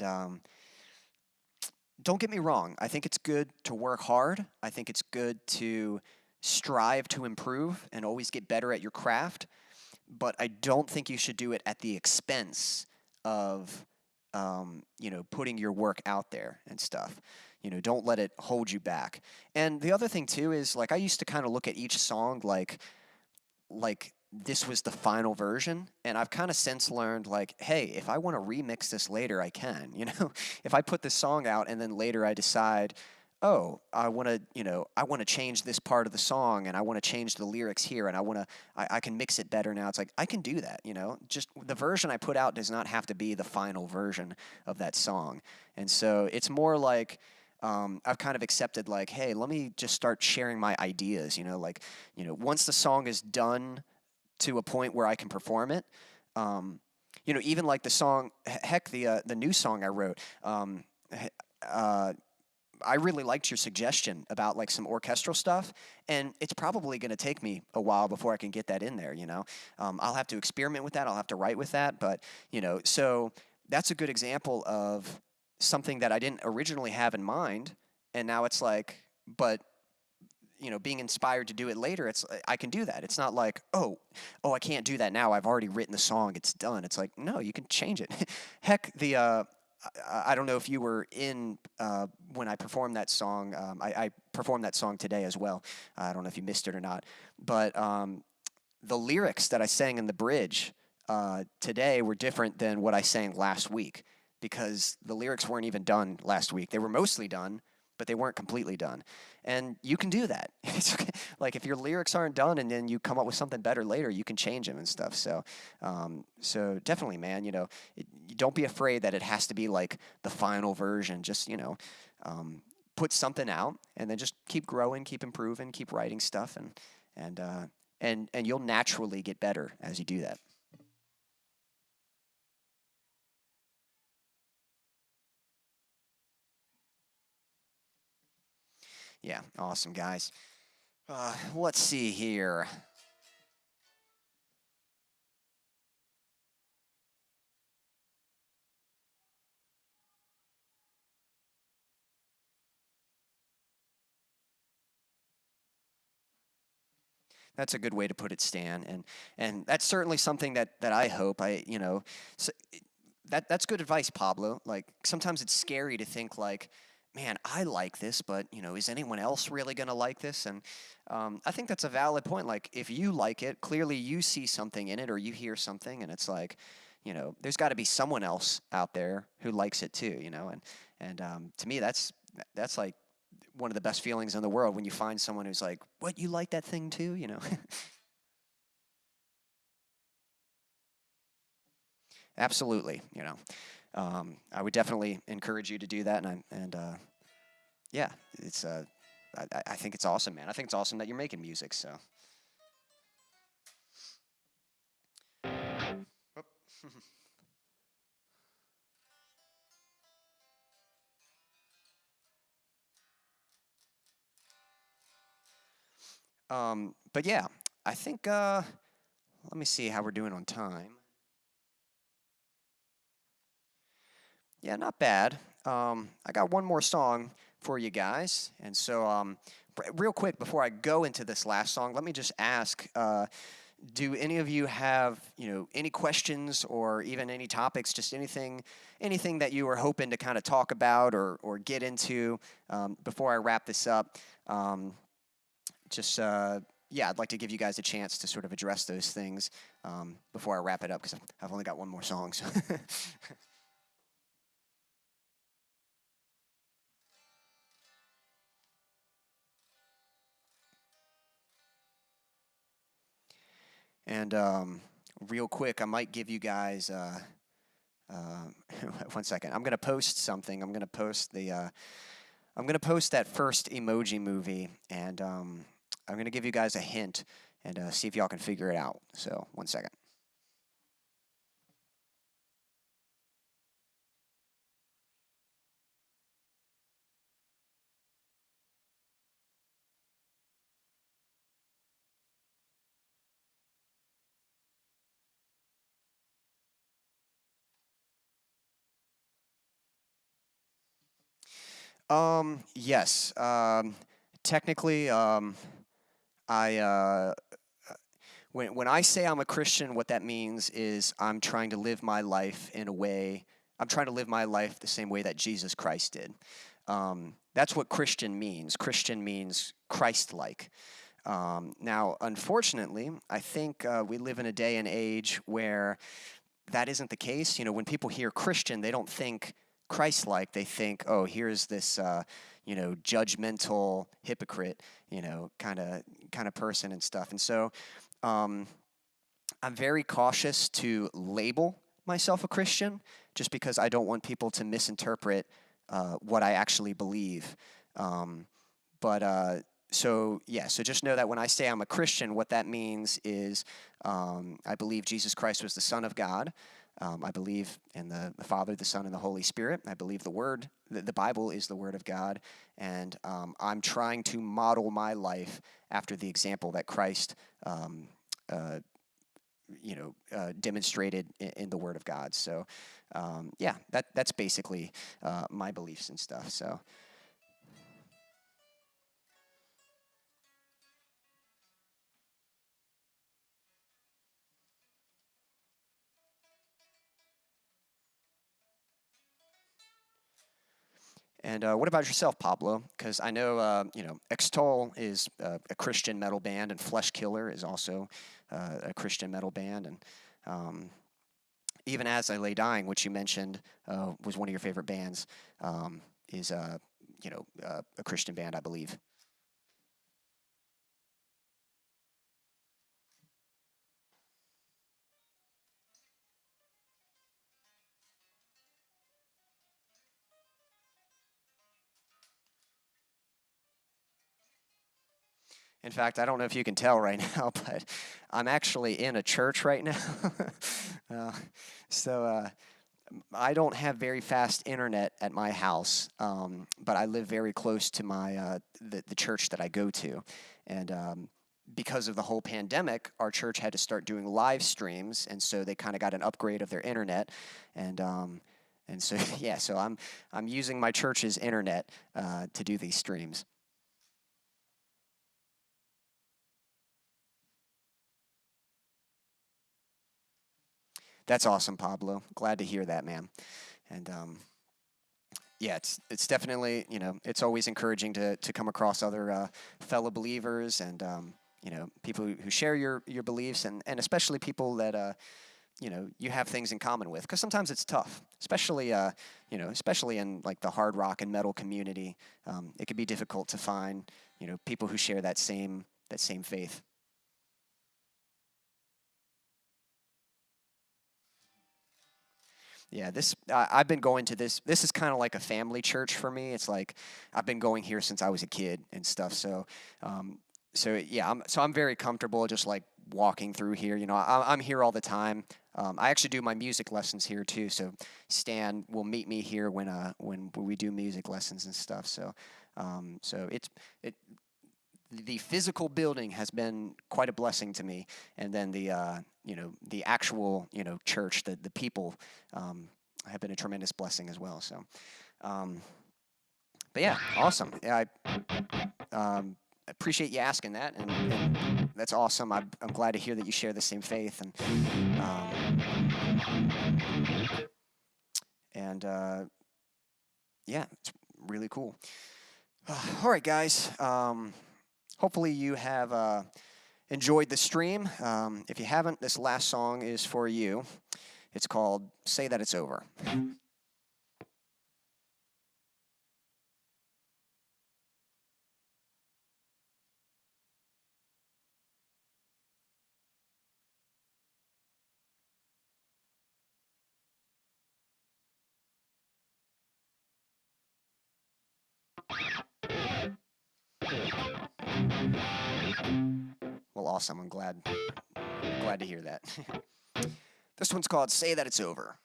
Speaker 1: don't get me wrong, I think it's good to work hard. I think it's good to strive to improve and always get better at your craft, but I don't think you should do it at the expense of, putting your work out there and stuff. Don't let it hold you back. And the other thing too is like I used to kind of look at each song like this was the final version, and I've kind of since learned like, hey, if I want to remix this later, I can. If I put this song out and then later I decide, oh, I want to change this part of the song, and I want to change the lyrics here, and I can mix it better now. It's like I can do that. Just the version I put out does not have to be the final version of that song. And so it's more like I've kind of accepted like, hey, let me just start sharing my ideas. Once the song is done to a point where I can perform it. Even like the song, heck, the new song I wrote. Uh, I really liked your suggestion about like some orchestral stuff, and it's probably going to take me a while before I can get that in there. I'll have to experiment with that. I'll have to write with that, but so that's a good example of something that I didn't originally have in mind, and now it's like, but being inspired to do it later, it's I can do that. It's not like, oh, I can't do that now. I've already written the song. It's done. It's like, no, you can change it. Heck, I don't know if you were in when I performed that song. I performed that song today as well. I don't know if you missed it or not, but the lyrics that I sang in the bridge today were different than what I sang last week because the lyrics weren't even done last week. They were mostly done, but they weren't completely done. And you can do that. It's okay. Like if your lyrics aren't done and then you come up with something better later, you can change them and stuff. So definitely, man, you don't be afraid that it has to be like the final version. Just, put something out and then just keep growing, keep improving, keep writing stuff, and you'll naturally get better as you do that. Yeah, awesome, guys. Let's see here. That's a good way to put it, Stan. And that's certainly something that I hope so that's good advice, Pablo. Like sometimes it's scary to think like, man, I like this, but is anyone else really gonna like this? And I think that's a valid point. Like if you like it, clearly you see something in it, or you hear something, and it's like, there's got to be someone else out there who likes it too. And to me, that's like one of the best feelings in the world when you find someone who's like, "What, you like that thing too?" Absolutely. I would definitely encourage you to do that, and yeah, it's I think it's awesome, man. I think it's awesome that you're making music. So, but yeah, I think let me see how we're doing on time. Yeah, not bad. I got one more song for you guys, and so real quick before I go into this last song, let me just ask: do any of you have any questions or even any topics, just anything that you were hoping to kind of talk about or get into before I wrap this up? Just yeah, I'd like to give you guys a chance to sort of address those things before I wrap it up because I've only got one more song. So. And real quick, I might give you guys one second. I'm gonna post something. I'm gonna post that first emoji movie, and I'm gonna give you guys a hint and see if y'all can figure it out. So one second. Yes. Technically, I when I say I'm a Christian, what that means is I'm trying to live my life in a way. I'm trying to live my life the same way that Jesus Christ did. That's what Christian means. Christian means Christ-like. Now, unfortunately, I think we live in a day and age where that isn't the case. When people hear Christian, they don't think Christ-like. They think, oh, here's this, judgmental hypocrite, kind of person and stuff. And so, um, I'm very cautious to label myself a Christian, just because I don't want people to misinterpret what I actually believe. Um, but so yeah, so just know that when I say I'm a Christian, what that means is I believe Jesus Christ was the Son of God. I believe in the Father, the Son, and the Holy Spirit. I believe the Bible is the Word of God, and I'm trying to model my life after the example that Christ, uh, demonstrated in the Word of God. So, yeah, that's basically my beliefs and stuff. So. And what about yourself, Pablo? Because I know, Extol is a Christian metal band, and Flesh Killer is also a Christian metal band. And um, even As I Lay Dying, which you mentioned was one of your favorite bands, is a Christian band, I believe. In fact, I don't know if you can tell right now, but I'm actually in a church right now. uh, so I don't have very fast internet at my house, but I live very close to the church that I go to, and because of the whole pandemic, our church had to start doing live streams, and so they kind of got an upgrade of their internet, and so yeah, so I'm using my church's internet to do these streams. That's awesome, Pablo. Glad to hear that, man. And yeah, it's definitely, it's always encouraging to come across other fellow believers and people who share your beliefs, and especially people that you have things in common with, because sometimes it's tough, especially especially in like the hard rock and metal community. It can be difficult to find people who share that same faith. Yeah, I've been going to this. This is kind of like a family church for me. It's like I've been going here since I was a kid and stuff. So yeah, I'm very comfortable just like walking through here. I'm here all the time. I actually do my music lessons here too. So Stan will meet me here when we do music lessons and stuff. So the physical building has been quite a blessing to me, and then the actual church, the people have been a tremendous blessing as well. So, but yeah, awesome. Yeah, I appreciate you asking that, and that's awesome. I'm glad to hear that you share the same faith, and yeah, it's really cool. All right, guys. Hopefully you have enjoyed the stream. If you haven't, this last song is for you. It's called "Say That It's Over." Well, awesome. I'm glad to hear that. This one's called "Say That It's Over."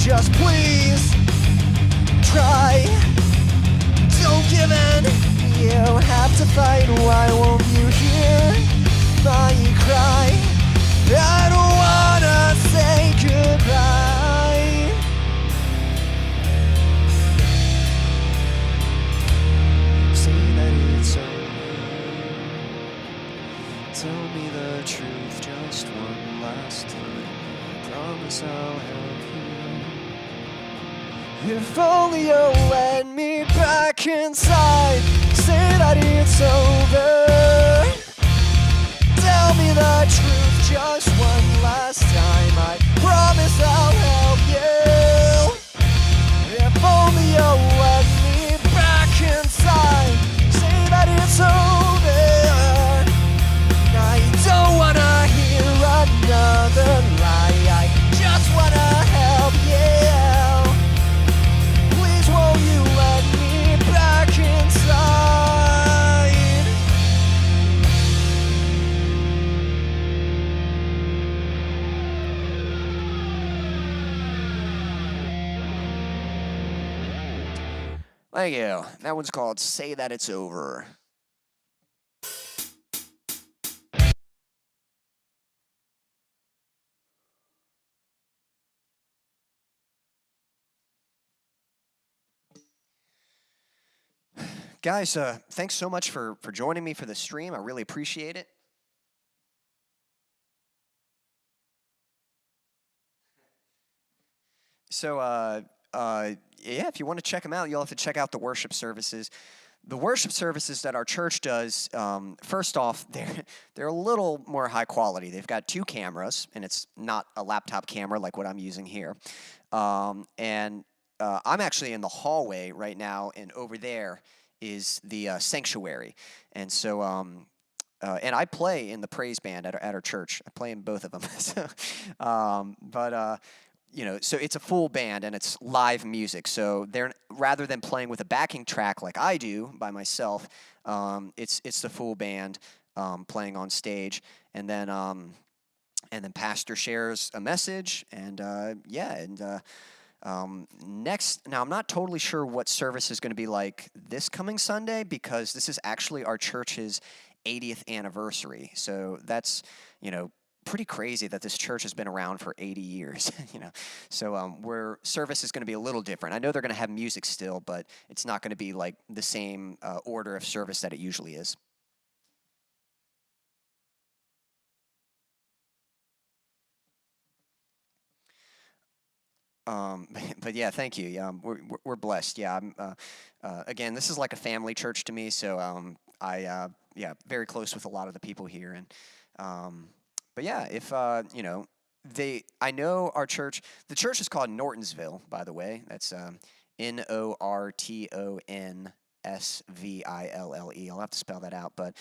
Speaker 1: Just please. last time. I promise I'll help you. If only you'll let me back inside. Say that it's over. Tell me the truth just one last time. I promise I'll help you. If only you'll let me back inside. Say that it's over. I don't wanna hear another lie. I just wanna help you. Please won't you let me back inside? Thank you. That one's called Say That It's Over. Guys, thanks so much for joining me for the stream. I really appreciate it. So, yeah, if you want to check them out, you'll have to check out the worship services. The worship services that our church does, first off, they're a little more high quality. They've got 2 cameras, and it's not a laptop camera like what I'm using here. And I'm actually in the hallway right now, and over there is the sanctuary. And so, and I play in the praise band at our church. I play in both of them. So, so it's a full band and it's live music. So they're rather than playing with a backing track like I do by myself, it's the full band playing on stage, and then pastor shares a message, and next, now I'm not totally sure what service is going to be like this coming Sunday, because this is actually our church's 80th anniversary. So that's, pretty crazy that this church has been around for 80 years, So service is going to be a little different. I know they're going to have music still, but it's not going to be like the same order of service that it usually is. But yeah, thank you. Yeah, we're blessed. Yeah, again, this is like a family church to me. So I very close with a lot of the people here, and but yeah, if I know our church. The church is called Nortonsville, by the way. That's Nortonsville. I'll have to spell that out, but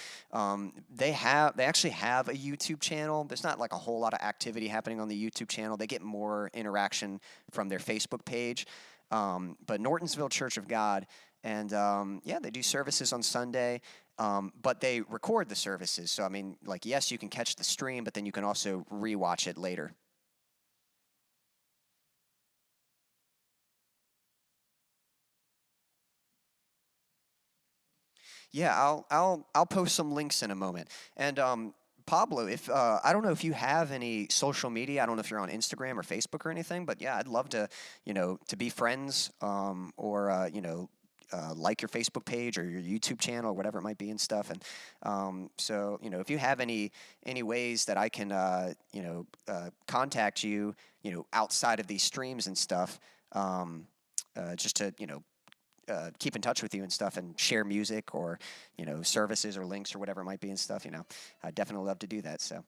Speaker 1: they actually have a YouTube channel. There's not like a whole lot of activity happening on the YouTube channel. They get more interaction from their Facebook page. But Nortonsville Church of God, and they do services on Sunday. But they record the services. So, I mean, like, yes, you can catch the stream, but then you can also rewatch it later. Yeah, I'll post some links in a moment. And Pablo, if I don't know if you have any social media. I don't know if you're on Instagram or Facebook or anything, but yeah, I'd love to, to be friends, or like your Facebook page or your YouTube channel or whatever it might be and stuff. And so, if you have any ways that I can, contact you, outside of these streams and stuff, just to, keep in touch with you and stuff, and share music or, services or links or whatever it might be and stuff, I'd definitely love to do that. So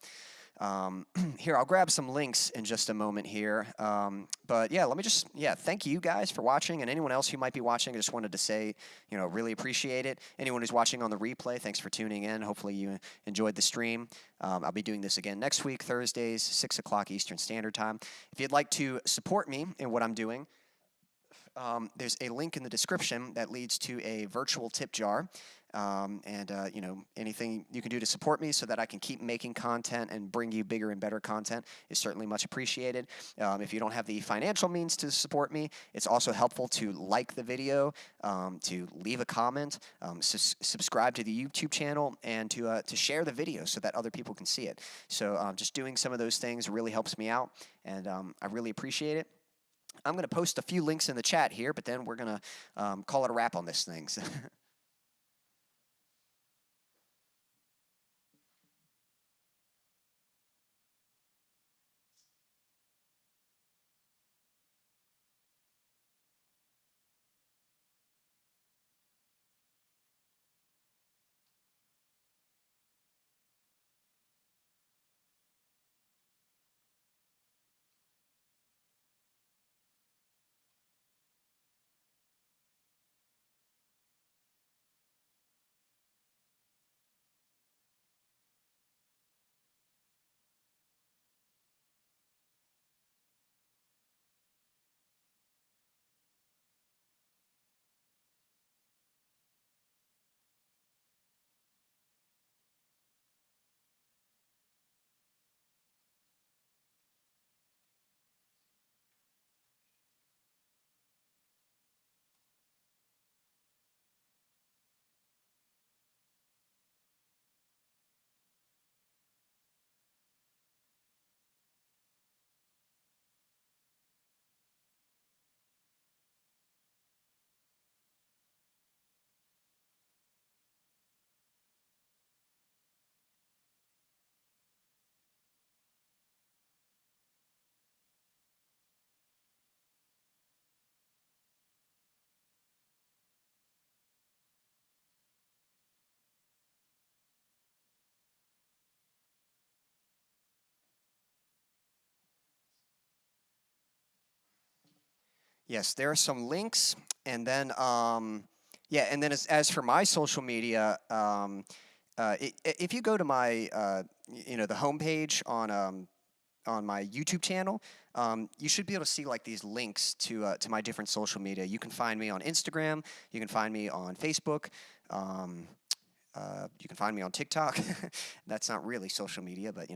Speaker 1: here, I'll grab some links in just a moment here. But yeah, let me just, thank you guys for watching, and anyone else who might be watching. I just wanted to say, really appreciate it. Anyone who's watching on the replay, thanks for tuning in. Hopefully you enjoyed the stream. I'll be doing this again next week, Thursdays, 6 o'clock Eastern Standard Time. If you'd like to support me in what I'm doing, there's a link in the description that leads to a virtual tip jar. Anything you can do to support me so that I can keep making content and bring you bigger and better content is certainly much appreciated. If you don't have the financial means to support me, it's also helpful to like the video, to leave a comment, subscribe to the YouTube channel, and to share the video so that other people can see it. So just doing some of those things really helps me out, and I really appreciate it. I'm going to post a few links in the chat here, but then we're going to call it a wrap on this thing. Yes, there are some links, and then yeah, and then as for my social media, if you go to my the homepage on my YouTube channel, you should be able to see like these links to my different social media. You can find me on Instagram. You can find me on Facebook. Um, you can find me on TikTok. That's not really social media, but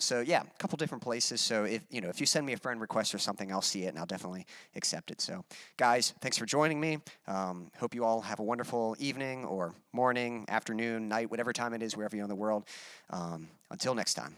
Speaker 1: so yeah, a couple different places. So if you send me a friend request or something, I'll see it and I'll definitely accept it. So, guys, thanks for joining me. Hope you all have a wonderful evening or morning, afternoon, night, whatever time it is, wherever you're in the world. Until next time.